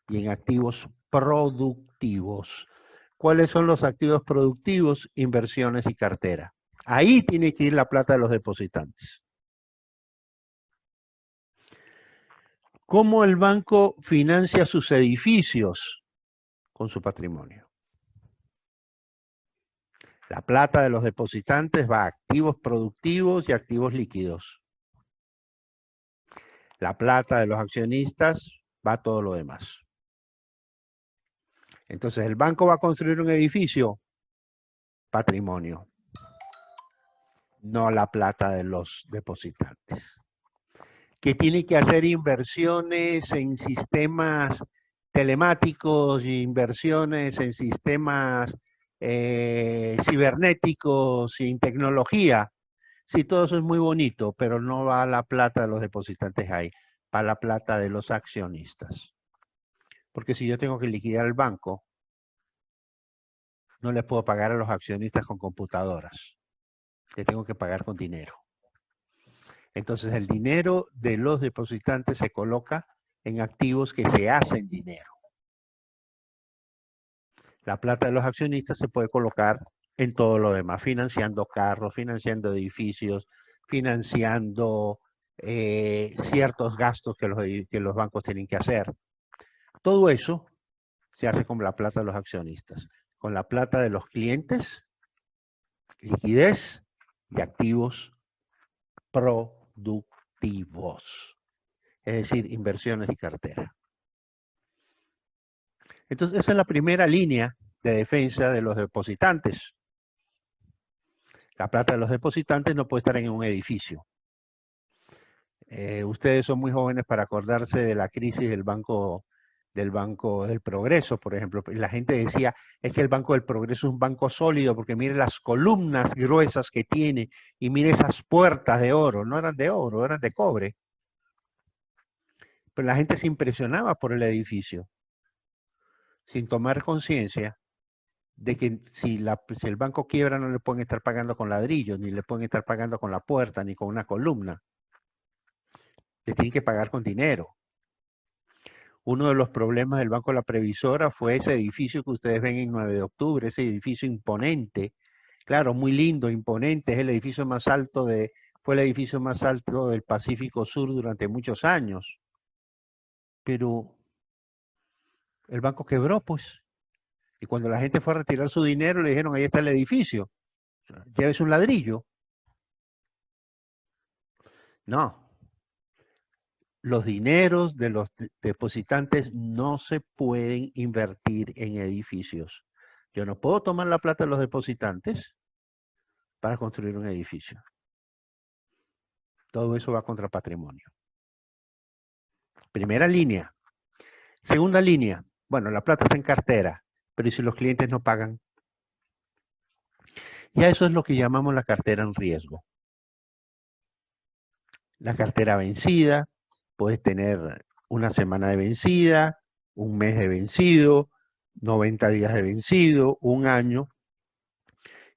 y en activos productivos. ¿Cuáles son los activos productivos? Inversiones y cartera. Ahí tiene que ir la plata de los depositantes. ¿Cómo el banco financia sus edificios? Con su patrimonio. La plata de los depositantes va a activos productivos y activos líquidos. La plata de los accionistas va a todo lo demás. Entonces, el banco va a construir un edificio, patrimonio, no la plata de los depositantes. Que tiene que hacer inversiones en sistemas telemáticos, inversiones en sistemas cibernéticos y en tecnología. Sí, todo eso es muy bonito, pero no va la plata de los depositantes ahí, va la plata de los accionistas. Porque si yo tengo que liquidar el banco, no le puedo pagar a los accionistas con computadoras. Le tengo que pagar con dinero. Entonces el dinero de los depositantes se coloca en activos que se hacen dinero. La plata de los accionistas se puede colocar en todo lo demás, financiando carros, financiando edificios, financiando ciertos gastos que los bancos tienen que hacer. Todo eso se hace con la plata de los accionistas, con la plata de los clientes, liquidez y activos productivos, es decir, inversiones y cartera. Entonces, esa es la primera línea de defensa de los depositantes. La plata de los depositantes no puede estar en un edificio. Ustedes son muy jóvenes para acordarse de la crisis del Banco del Progreso, por ejemplo. La gente decía, es que el Banco del Progreso es un banco sólido porque mire las columnas gruesas que tiene y mire esas puertas de oro. No eran de oro, eran de cobre. Pero la gente se impresionaba por el edificio, sin tomar conciencia de que si el banco quiebra no le pueden estar pagando con ladrillos, ni le pueden estar pagando con la puerta, ni con una columna. Le tienen que pagar con dinero. Uno de los problemas del Banco de la Previsora fue ese edificio que ustedes ven en 9 de octubre, ese edificio imponente. Claro, muy lindo, imponente, es el edificio más alto fue el edificio más alto del Pacífico Sur durante muchos años. Pero el banco quebró, pues. Y cuando la gente fue a retirar su dinero, le dijeron, ahí está el edificio. Llévese un ladrillo. No. Los dineros de los depositantes no se pueden invertir en edificios. Yo no puedo tomar la plata de los depositantes para construir un edificio. Todo eso va contra patrimonio. Primera línea. Segunda línea. Bueno, la plata está en cartera, pero ¿y si los clientes no pagan? Ya eso es lo que llamamos la cartera en riesgo. La cartera vencida, puedes tener una semana de vencida, un mes de vencido, 90 días de vencido, un año.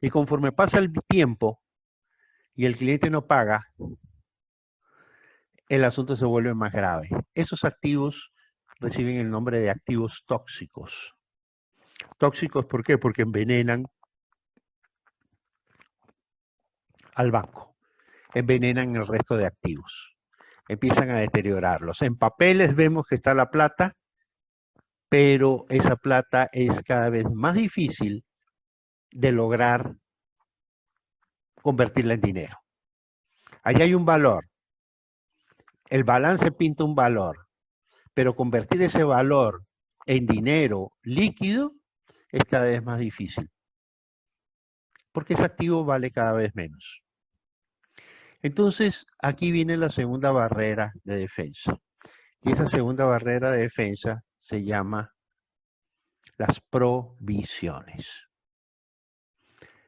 Y conforme pasa el tiempo y el cliente no paga, el asunto se vuelve más grave. Esos activos reciben el nombre de activos tóxicos. ¿Tóxicos por qué? Porque envenenan al banco, envenenan el resto de activos, empiezan a deteriorarlos. En papeles vemos que está la plata, pero esa plata es cada vez más difícil de lograr convertirla en dinero. Allí hay un valor. El balance pinta un valor, pero convertir ese valor en dinero líquido es cada vez más difícil, porque ese activo vale cada vez menos. Entonces, aquí viene la segunda barrera de defensa. Y esa segunda barrera de defensa se llama las provisiones.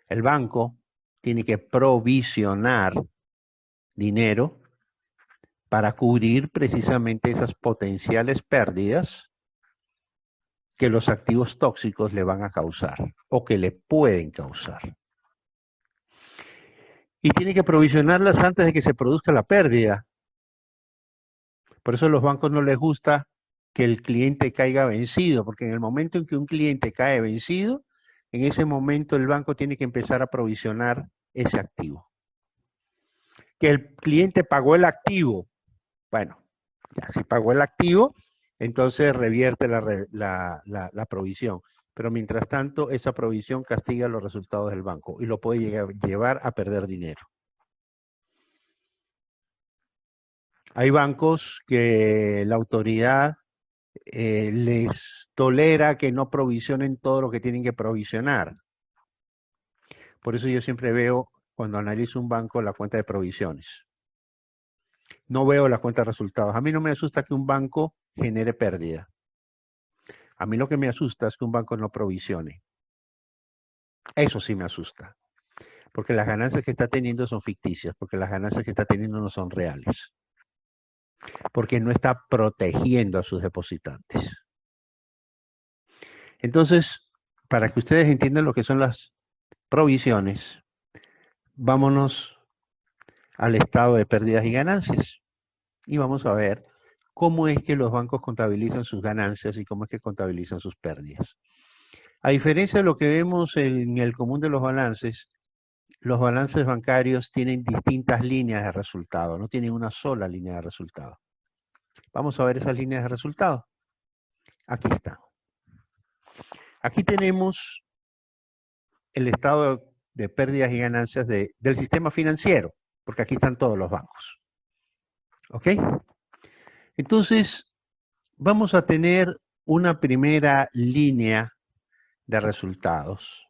El banco tiene que provisionar dinero para cubrir precisamente esas potenciales pérdidas que los activos tóxicos le van a causar o que le pueden causar. Y tiene que provisionarlas antes de que se produzca la pérdida. Por eso a los bancos no les gusta que el cliente caiga vencido, porque en el momento en que un cliente cae vencido, en ese momento el banco tiene que empezar a provisionar ese activo. Que el cliente pagó el activo, bueno, ya si pagó el activo, entonces revierte la provisión. Pero mientras tanto, esa provisión castiga los resultados del banco y lo puede llevar a perder dinero. Hay bancos que la autoridad les tolera que no provisionen todo lo que tienen que provisionar. Por eso yo siempre veo, cuando analizo un banco, la cuenta de provisiones. No veo la cuenta de resultados. A mí no me asusta que un banco genere pérdida. A mí lo que me asusta es que un banco no provisione. Eso sí me asusta. Porque las ganancias que está teniendo son ficticias, porque las ganancias que está teniendo no son reales. Porque no está protegiendo a sus depositantes. Entonces, para que ustedes entiendan lo que son las provisiones, vámonos al estado de pérdidas y ganancias. Y vamos a ver cómo es que los bancos contabilizan sus ganancias y cómo es que contabilizan sus pérdidas. A diferencia de lo que vemos en el común de los balances bancarios tienen distintas líneas de resultado, no tienen una sola línea de resultado. Vamos a ver esas líneas de resultado. Aquí está. Aquí tenemos el estado de pérdidas y ganancias del sistema financiero, porque aquí están todos los bancos. ¿Ok? Entonces, vamos a tener una primera línea de resultados.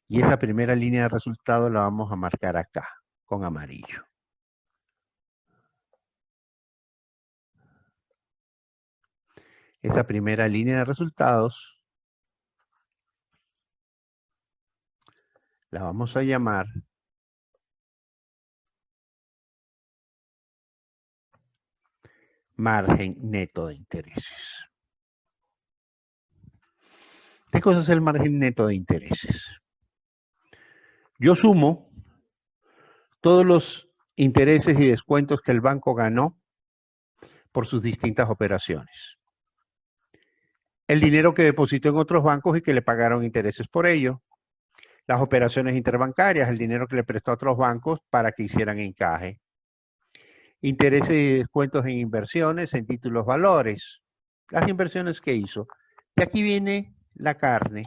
Y esa primera línea de resultados la vamos a marcar acá, con amarillo. Esa primera línea de resultados la vamos a llamar margen neto de intereses. ¿Qué cosa es el margen neto de intereses? Yo sumo todos los intereses y descuentos que el banco ganó por sus distintas operaciones. El dinero que depositó en otros bancos y que le pagaron intereses por ello. Las operaciones interbancarias, el dinero que le prestó a otros bancos para que hicieran encaje. Intereses y descuentos en inversiones, en títulos valores. Las inversiones que hizo. Y aquí viene la carne.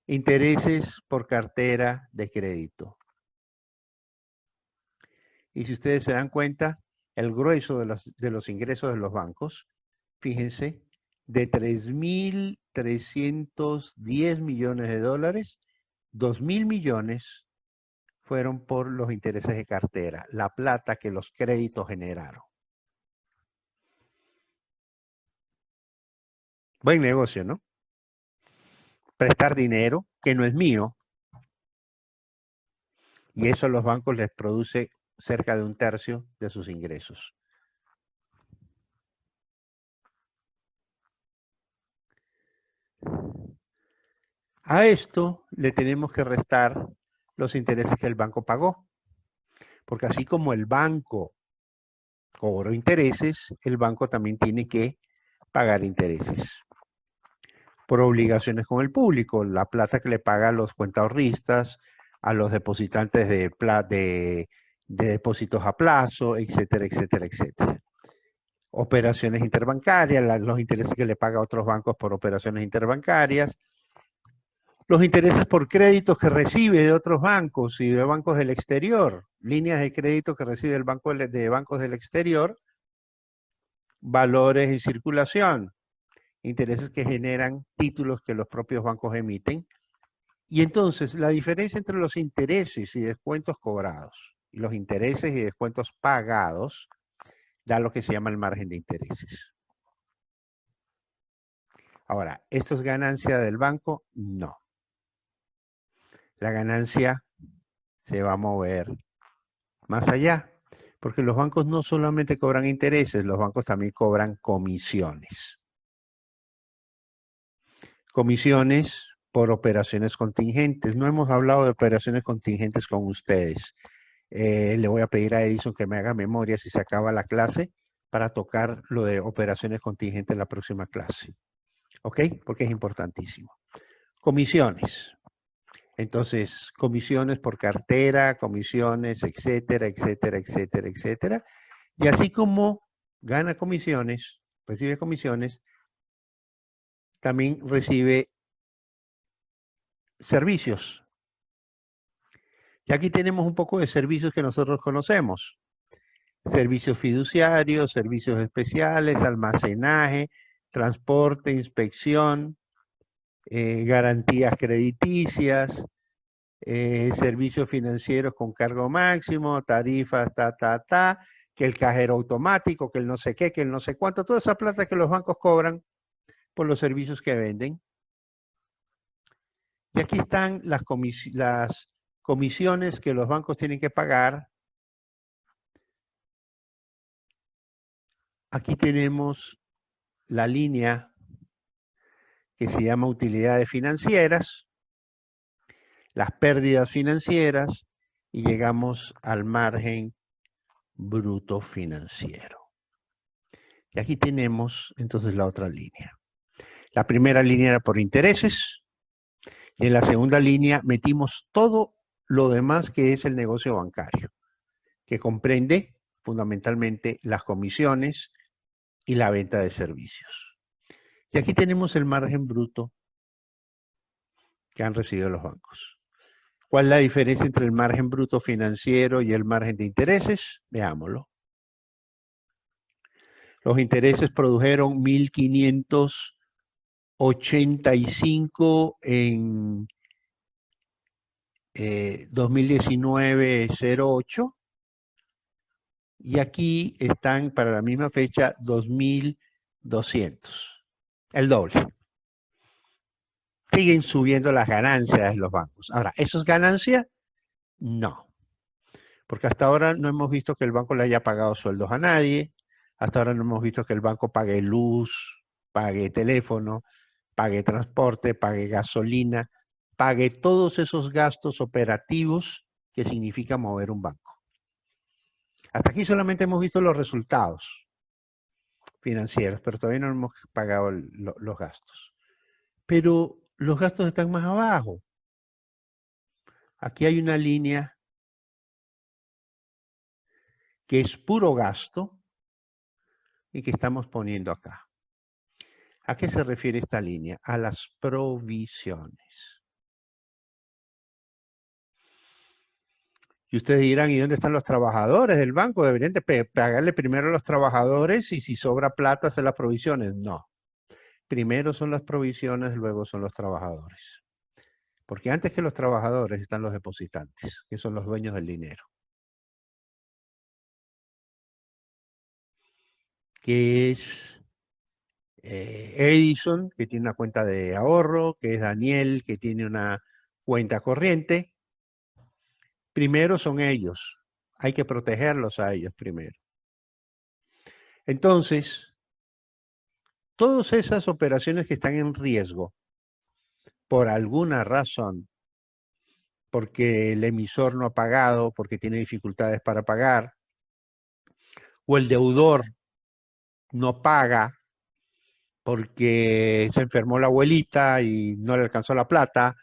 Intereses por cartera de crédito. Y si ustedes se dan cuenta, el grueso de los ingresos de los bancos, fíjense, de 3.310 millones de dólares, 2.000 millones fueron por los intereses de cartera, la plata que los créditos generaron. Buen negocio, ¿no? Prestar dinero que no es mío, y eso a los bancos les produce cerca de 1/3 de sus ingresos. A esto le tenemos que restar los intereses que el banco pagó, porque así como el banco cobró intereses, el banco también tiene que pagar intereses por obligaciones con el público, la plata que le paga a los cuentaahorristas, a los depositantes de depósitos a plazo, etcétera, etcétera, etcétera. Operaciones interbancarias, los intereses que le paga a otros bancos por operaciones interbancarias, los intereses por créditos que recibe de otros bancos y de bancos del exterior, líneas de crédito que recibe el banco de bancos del exterior, valores en circulación, intereses que generan títulos que los propios bancos emiten. Y entonces la diferencia entre los intereses y descuentos cobrados y los intereses y descuentos pagados da lo que se llama el margen de intereses. Ahora, ¿esto es ganancia del banco? No. La ganancia se va a mover más allá, porque los bancos no solamente cobran intereses, los bancos también cobran comisiones. Comisiones por operaciones contingentes. No hemos hablado de operaciones contingentes con ustedes. Le voy a pedir a Edison que me haga memoria si se acaba la clase para tocar lo de operaciones contingentes en la próxima clase. ¿Ok? Porque es importantísimo. Comisiones. Entonces, comisiones por cartera, comisiones, etcétera, etcétera, etcétera, etcétera. Y así como gana comisiones, recibe comisiones, también recibe servicios. Y aquí tenemos un poco de servicios que nosotros conocemos. Servicios fiduciarios, servicios especiales, almacenaje, transporte, inspección, garantías crediticias, servicios financieros con cargo máximo, tarifas, que el cajero automático, que el no sé qué, que el no sé cuánto, toda esa plata que los bancos cobran por los servicios que venden. Y aquí están las comisiones que los bancos tienen que pagar. Aquí tenemos la línea que se llama utilidades financieras, las pérdidas financieras, y llegamos al margen bruto financiero. Y aquí tenemos entonces la otra línea. La primera línea era por intereses, y en la segunda línea metimos todo lo demás que es el negocio bancario, que comprende fundamentalmente las comisiones y la venta de servicios. Y aquí tenemos el margen bruto que han recibido los bancos. ¿Cuál es la diferencia entre el margen bruto financiero y el margen de intereses? Veámoslo. Los intereses produjeron 1.585 en 2019, 08. Y aquí están para la misma fecha 2.200. El doble. Siguen subiendo las ganancias de los bancos. Ahora, ¿eso es ganancia? No. Porque hasta ahora no hemos visto que el banco le haya pagado sueldos a nadie. Hasta ahora no hemos visto que el banco pague luz, pague teléfono, pague transporte, pague gasolina, pague todos esos gastos operativos que significa mover un banco. Hasta aquí solamente hemos visto los resultados financieros, pero todavía no hemos pagado los gastos. Pero los gastos están más abajo. Aquí hay una línea que es puro gasto y que estamos poniendo acá. ¿A qué se refiere esta línea? A las provisiones. Y ustedes dirán, ¿y dónde están los trabajadores del banco? Deberían de pagarle primero a los trabajadores y si sobra plata hacer las provisiones. No. Primero son las provisiones, luego son los trabajadores. Porque antes que los trabajadores están los depositantes, que son los dueños del dinero. Que es Edison, que tiene una cuenta de ahorro, que es Daniel, que tiene una cuenta corriente. Primero son ellos. Hay que protegerlos a ellos primero. Entonces, todas esas operaciones que están en riesgo, por alguna razón, porque el emisor no ha pagado, porque tiene dificultades para pagar, o el deudor no paga porque se enfermó la abuelita y no le alcanzó la plata,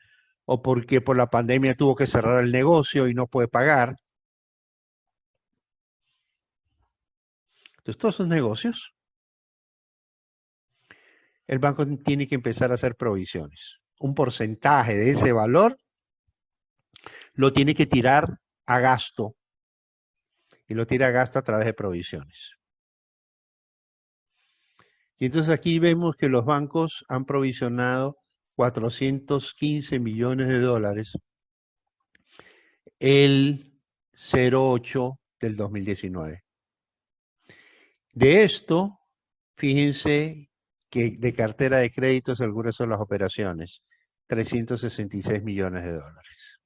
o porque por la pandemia tuvo que cerrar el negocio y no puede pagar. Entonces, todos esos negocios, el banco tiene que empezar a hacer provisiones. Un porcentaje de ese valor lo tiene que tirar a gasto, y lo tira a gasto a través de provisiones. Y entonces aquí vemos que los bancos han provisionado 415 millones de dólares el 08 del 2019. De esto, fíjense que de cartera de créditos algunas son las operaciones, 366 millones de dólares.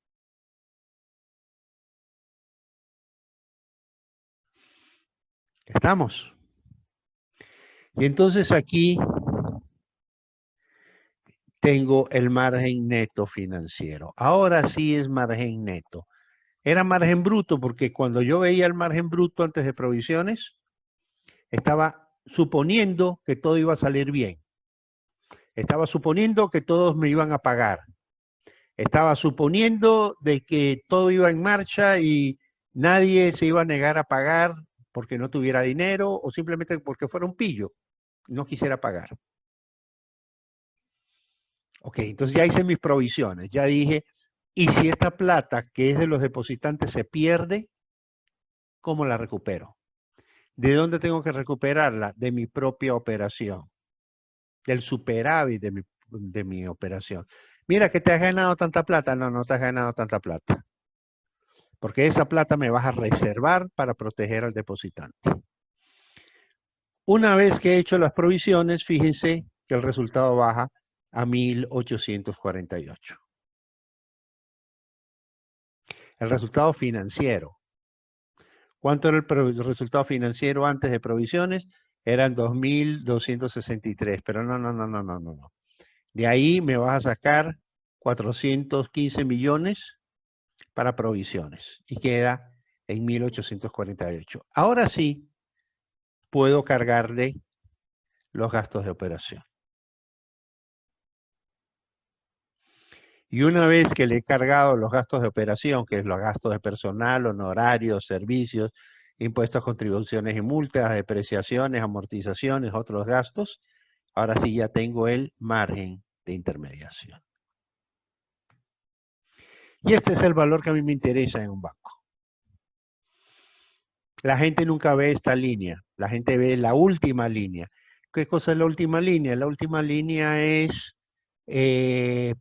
¿Estamos? Y entonces aquí tengo el margen neto financiero. Ahora sí es margen neto. Era margen bruto porque cuando yo veía el margen bruto antes de provisiones, estaba suponiendo que todo iba a salir bien. Estaba suponiendo que todos me iban a pagar. Estaba suponiendo de que todo iba en marcha y nadie se iba a negar a pagar porque no tuviera dinero o simplemente porque fuera un pillo, no quisiera pagar. Ok, entonces ya hice mis provisiones, ya dije, y si esta plata que es de los depositantes se pierde, ¿cómo la recupero? ¿De dónde tengo que recuperarla? De mi propia operación, del superávit de mi operación. Mira que te has ganado tanta plata. No, no te has ganado tanta plata. Porque esa plata me vas a reservar para proteger al depositante. Una vez que he hecho las provisiones, fíjense que el resultado baja a 1848. El resultado financiero. ¿Cuánto era el resultado financiero antes de provisiones? Eran 2.263, pero no. De ahí me vas a sacar 415 millones para provisiones y queda en 1848. Ahora sí puedo cargarle los gastos de operación. Y una vez que le he cargado los gastos de operación, que es los gastos de personal, honorarios, servicios, impuestos, contribuciones y multas, depreciaciones, amortizaciones, otros gastos, ahora sí ya tengo el margen de intermediación. Y este es el valor que a mí me interesa en un banco. La gente nunca ve esta línea, la gente ve la última línea. ¿Qué cosa es la última línea? La última línea es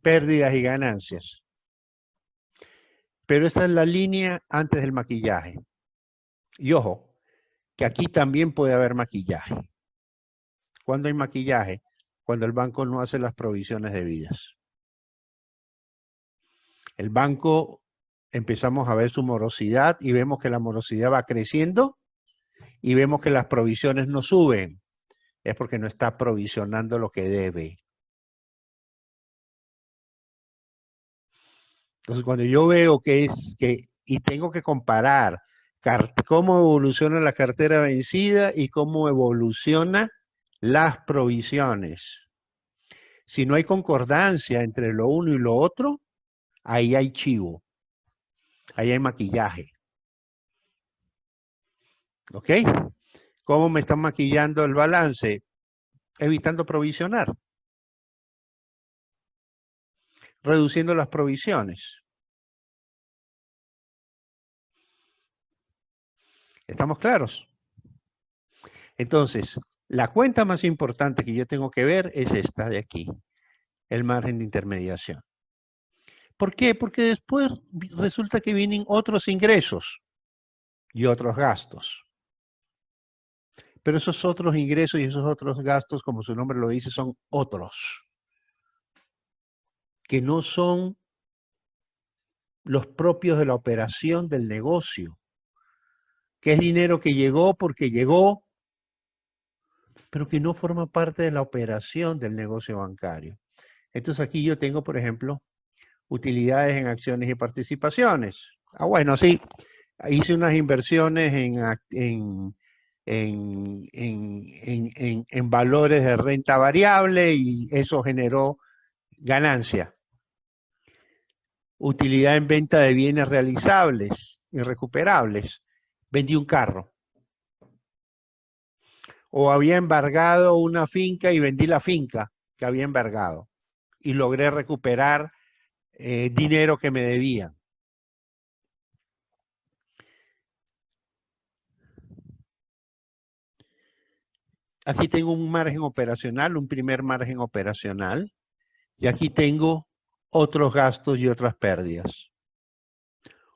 pérdidas y ganancias. Pero esa es la línea antes del maquillaje. Y ojo, que aquí también puede haber maquillaje. ¿Cuándo hay maquillaje? Cuando el banco no hace las provisiones debidas. El banco empezamos a ver su morosidad y vemos que la morosidad va creciendo y vemos que las provisiones no suben. Es porque no está provisionando lo que debe. Entonces, cuando yo veo y tengo que comparar cómo evoluciona la cartera vencida y cómo evoluciona las provisiones. Si no hay concordancia entre lo uno y lo otro, ahí hay chivo, ahí hay maquillaje. ¿Ok? ¿Cómo me están maquillando el balance? Evitando provisionar. Reduciendo las provisiones. ¿Estamos claros? Entonces, la cuenta más importante que yo tengo que ver es esta de aquí, el margen de intermediación. ¿Por qué? Porque después resulta que vienen otros ingresos y otros gastos. Pero esos otros ingresos y esos otros gastos, como su nombre lo dice, son otros, que no son los propios de la operación del negocio, que es dinero que llegó porque llegó, pero que no forma parte de la operación del negocio bancario. Entonces aquí yo tengo, por ejemplo, utilidades en acciones y participaciones. Ah, bueno, sí, hice unas inversiones en valores de renta variable y eso generó ganancia. Utilidad en venta de bienes realizables y recuperables. Vendí un carro. O había embargado una finca y vendí la finca que había embargado. Y logré recuperar dinero que me debían. Aquí tengo un margen operacional, un primer margen operacional. Y aquí tengo otros gastos y otras pérdidas.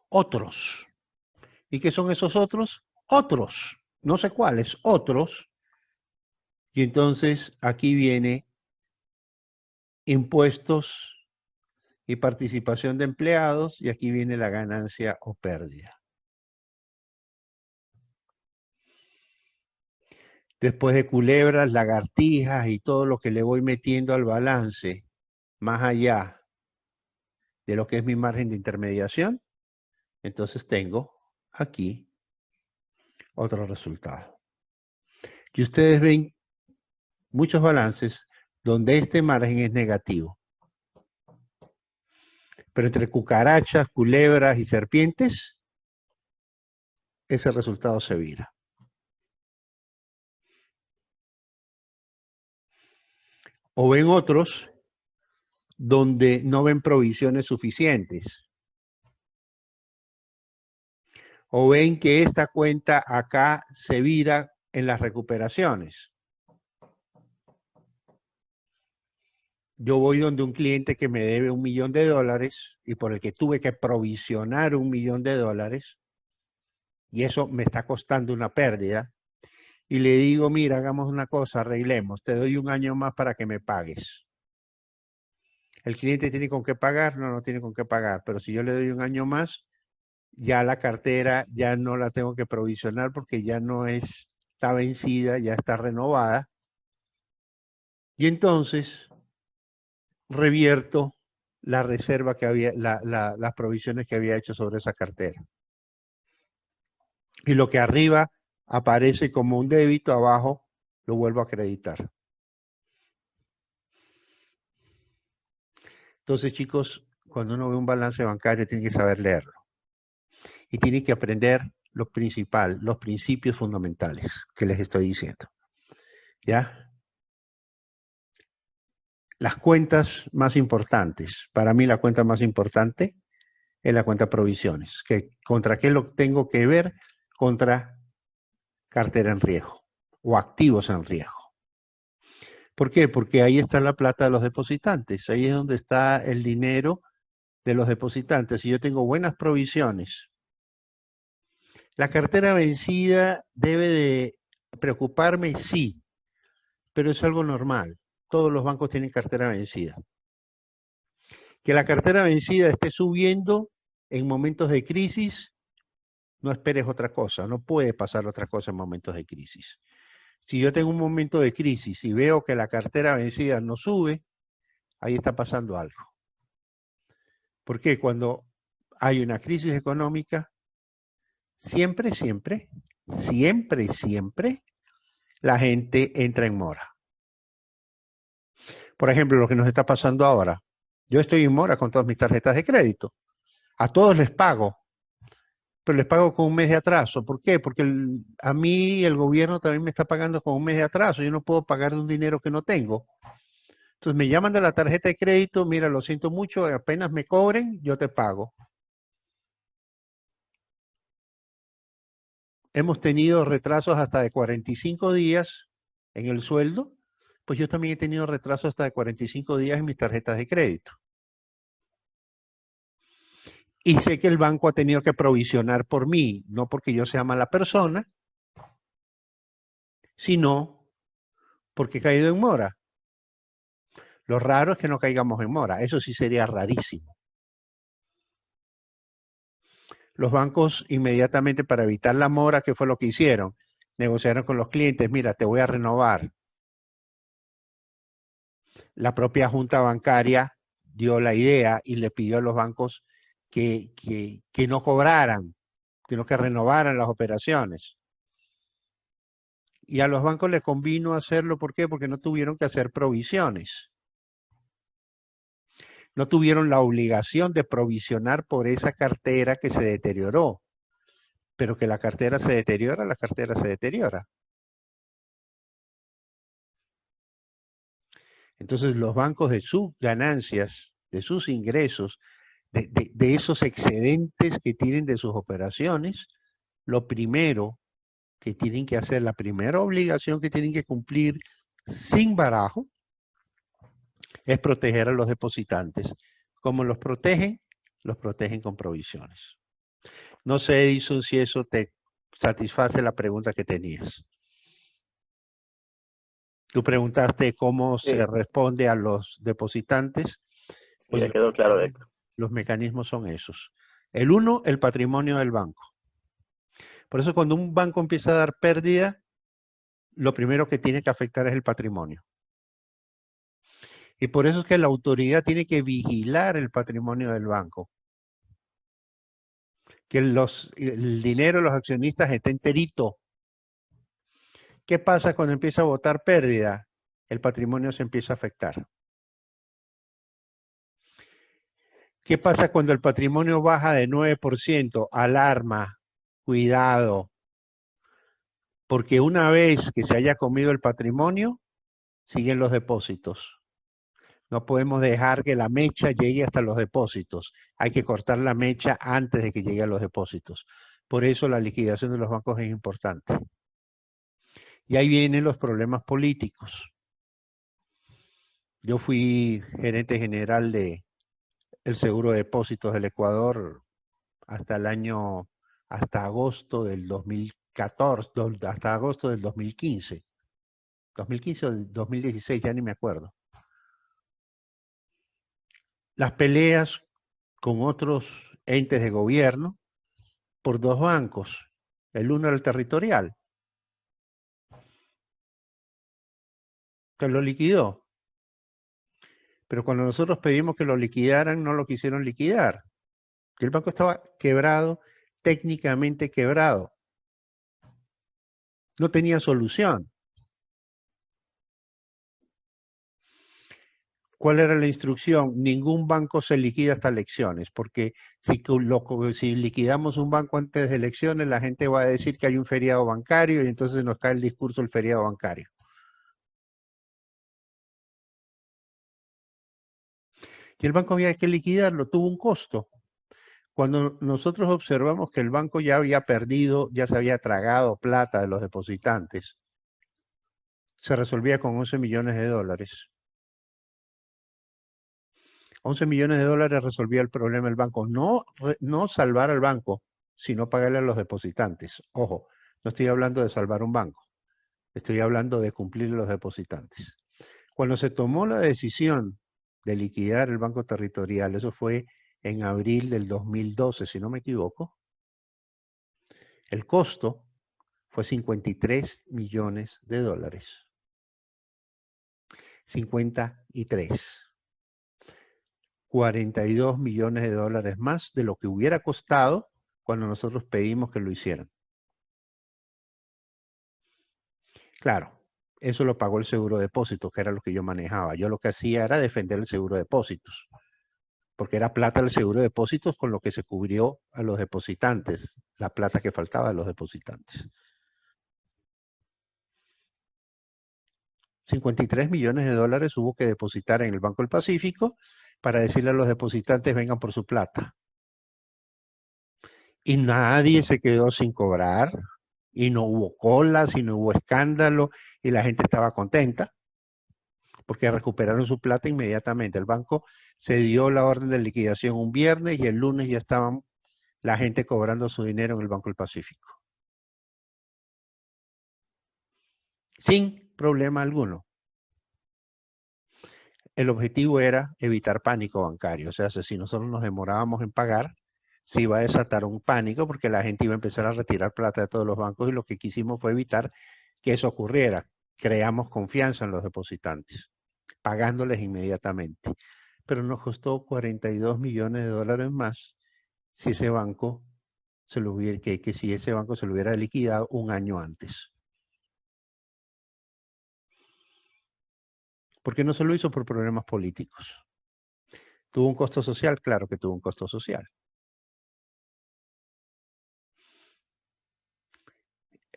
Otros. ¿Y qué son esos otros? Otros. No sé cuáles, otros. Y entonces aquí viene impuestos y participación de empleados y aquí viene la ganancia o pérdida. Después de culebras, lagartijas y todo lo que le voy metiendo al balance, más allá de lo que es mi margen de intermediación, entonces tengo aquí otro resultado. Y ustedes ven muchos balances donde este margen es negativo. Pero entre cucarachas, culebras y serpientes, ese resultado se vira. O ven otros donde no ven provisiones suficientes. O ven que esta cuenta acá se vira en las recuperaciones. Yo voy donde un cliente que me debe $1 millón y por el que tuve que provisionar $1 millón y eso me está costando una pérdida. Y le digo, mira, hagamos una cosa, arreglemos, te doy 1 año más para que me pagues. ¿El cliente tiene con qué pagar? No, no tiene con qué pagar, pero si yo le doy 1 año más, ya la cartera ya no la tengo que provisionar porque ya no está vencida, ya está renovada. Y entonces revierto la reserva que había, las provisiones que había hecho sobre esa cartera. Y lo que arriba aparece como un débito, abajo lo vuelvo a acreditar. Entonces, chicos, cuando uno ve un balance bancario tiene que saber leerlo. Y tiene que aprender lo principal, los principios fundamentales que les estoy diciendo. ¿Ya? Las cuentas más importantes. Para mí la cuenta más importante es la cuenta provisiones. ¿Contra qué lo tengo que ver? Contra cartera en riesgo o activos en riesgo. ¿Por qué? Porque ahí está la plata de los depositantes. Ahí es donde está el dinero de los depositantes. Si yo tengo buenas provisiones, la cartera vencida debe de preocuparme, sí, pero es algo normal. Todos los bancos tienen cartera vencida. Que la cartera vencida esté subiendo en momentos de crisis, no esperes otra cosa. No puede pasar otra cosa en momentos de crisis. Si yo tengo un momento de crisis y veo que la cartera vencida no sube, ahí está pasando algo. ¿Por qué? Cuando hay una crisis económica, siempre la gente entra en mora. Por ejemplo, lo que nos está pasando ahora. Yo estoy en mora con todas mis tarjetas de crédito. A todos les pago, pero les pago con 1 mes de atraso. ¿Por qué? Porque a mí el gobierno también me está pagando con 1 mes de atraso. Yo no puedo pagar de un dinero que no tengo. Entonces me llaman de la tarjeta de crédito, mira, lo siento mucho, apenas me cobren, yo te pago. Hemos tenido retrasos hasta de 45 días en el sueldo, pues yo también he tenido retrasos hasta de 45 días en mis tarjetas de crédito. Y sé que el banco ha tenido que provisionar por mí, no porque yo sea mala persona, sino porque he caído en mora. Lo raro es que no caigamos en mora, eso sí sería rarísimo. Los bancos inmediatamente para evitar la mora, ¿qué fue lo que hicieron? Negociaron con los clientes, mira, te voy a renovar. La propia junta bancaria dio la idea y le pidió a los bancos que no cobraran, sino que renovaran las operaciones. Y a los bancos les convino hacerlo, ¿por qué? Porque no tuvieron que hacer provisiones. No tuvieron la obligación de provisionar por esa cartera que se deterioró. Pero que la cartera se deteriora, la cartera se deteriora. Entonces los bancos de sus ganancias, de sus ingresos, de esos excedentes que tienen de sus operaciones, lo primero que tienen que hacer, la primera obligación que tienen que cumplir sin barajo, es proteger a los depositantes. ¿Cómo los protegen? Los protegen con provisiones. No sé, Edison, si eso te satisface la pregunta que tenías. Tú preguntaste cómo se responde a los depositantes. Pues ya quedó claro, Héctor. Los mecanismos son esos. El uno, el patrimonio del banco. Por eso cuando un banco empieza a dar pérdida, lo primero que tiene que afectar es el patrimonio. Y por eso es que la autoridad tiene que vigilar el patrimonio del banco. Que el dinero de los accionistas esté enterito. ¿Qué pasa cuando empieza a botar pérdida? El patrimonio se empieza a afectar. ¿Qué pasa cuando el patrimonio baja de 9%? Alarma, cuidado. Porque una vez que se haya comido el patrimonio, siguen los depósitos. No podemos dejar que la mecha llegue hasta los depósitos. Hay que cortar la mecha antes de que llegue a los depósitos. Por eso la liquidación de los bancos es importante. Y ahí vienen los problemas políticos. Yo fui gerente general del Seguro de Depósitos del Ecuador hasta agosto del 2014, hasta agosto del 2015. 2015 o 2016, ya ni me acuerdo. Las peleas con otros entes de gobierno por dos bancos. El uno era el territorial, que lo liquidó. Pero cuando nosotros pedimos que lo liquidaran, no lo quisieron liquidar. El banco estaba quebrado, técnicamente quebrado. No tenía solución. ¿Cuál era la instrucción? Ningún banco se liquida hasta elecciones, porque si liquidamos un banco antes de elecciones, la gente va a decir que hay un feriado bancario y entonces nos cae el discurso del feriado bancario. Y el banco había que liquidarlo, tuvo un costo. Cuando nosotros observamos que el banco ya había perdido, ya se había tragado plata de los depositantes, se resolvía con 11 millones de dólares. 11 millones de dólares resolvía el problema del banco. No salvar al banco, sino pagarle a los depositantes. Ojo, no estoy hablando de salvar un banco. Estoy hablando de cumplir a los depositantes. Cuando se tomó la decisión de liquidar el Banco Territorial, eso fue en abril del 2012, si no me equivoco, el costo fue 53 millones de dólares. 53. 42 millones de dólares más de lo que hubiera costado cuando nosotros pedimos que lo hicieran. Claro, eso lo pagó el seguro de depósitos, que era lo que yo manejaba. Yo lo que hacía era defender el seguro de depósitos, porque era plata del seguro de depósitos con lo que se cubrió a los depositantes, la plata que faltaba a los depositantes. 53 millones de dólares hubo que depositar en el Banco del Pacífico para decirle a los depositantes vengan por su plata. Y nadie se quedó sin cobrar, y no hubo colas, y no hubo escándalo, y la gente estaba contenta, porque recuperaron su plata inmediatamente. El banco se dio la orden de liquidación un viernes, y el lunes ya estaban la gente cobrando su dinero en el Banco del Pacífico. Sin problema alguno. El objetivo era evitar pánico bancario. O sea, si nosotros nos demorábamos en pagar, se iba a desatar un pánico porque la gente iba a empezar a retirar plata de todos los bancos y lo que quisimos fue evitar que eso ocurriera. Creamos confianza en los depositantes, pagándoles inmediatamente. Pero nos costó 42 millones de dólares más si ese banco si ese banco se lo hubiera liquidado un año antes. ¿Por qué no se lo hizo? Por problemas políticos. ¿Tuvo un costo social? Claro que tuvo un costo social.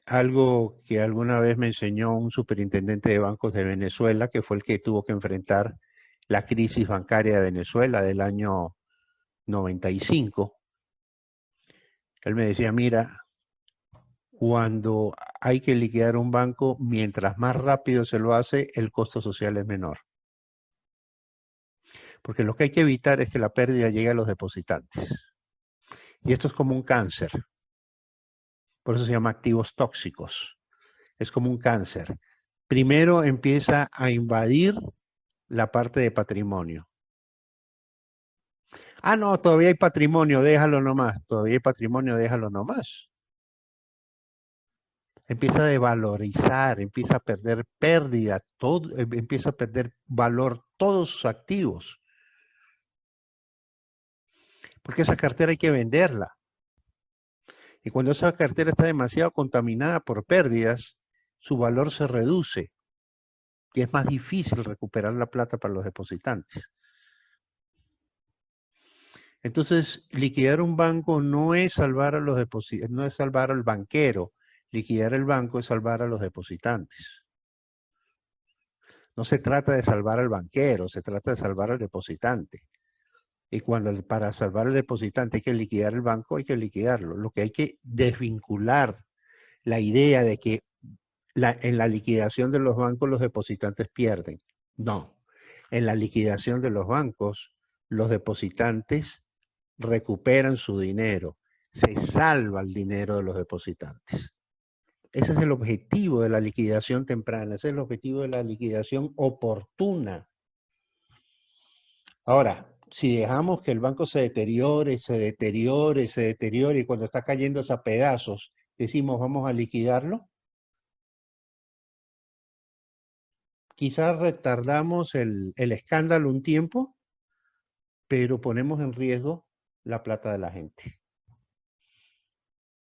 Algo que alguna vez me enseñó un superintendente de bancos de Venezuela, que fue el que tuvo que enfrentar la crisis bancaria de Venezuela del año 95. Él me decía, mira, cuando hay que liquidar un banco, mientras más rápido se lo hace, el costo social es menor. Porque lo que hay que evitar es que la pérdida llegue a los depositantes. Y esto es como un cáncer. Por eso se llama activos tóxicos. Es como un cáncer. Primero empieza a invadir la parte de patrimonio. Ah, no, todavía hay patrimonio, déjalo nomás. Todavía hay patrimonio, déjalo nomás. empieza a devalorizar, empieza a perder pérdida, todo, empieza a perder valor todos sus activos. Porque esa cartera hay que venderla. Y cuando esa cartera está demasiado contaminada por pérdidas, su valor se reduce y es más difícil recuperar la plata para los depositantes. Entonces, liquidar un banco no es salvar a los depositantes, no es salvar al banquero. Liquidar el banco es salvar a los depositantes. No se trata de salvar al banquero, se trata de salvar al depositante. Y cuando para salvar al depositante hay que liquidar el banco, hay que liquidarlo. Lo que hay que desvincular la idea de que en la liquidación de los bancos los depositantes pierden. No, en la liquidación de los bancos los depositantes recuperan su dinero, se salva el dinero de los depositantes. Ese es el objetivo de la liquidación temprana, ese es el objetivo de la liquidación oportuna. Ahora, si dejamos que el banco se deteriore, se deteriore, se deteriore, y cuando está cayéndose a pedazos, decimos vamos a liquidarlo, quizás retardamos el escándalo un tiempo, pero ponemos en riesgo la plata de la gente.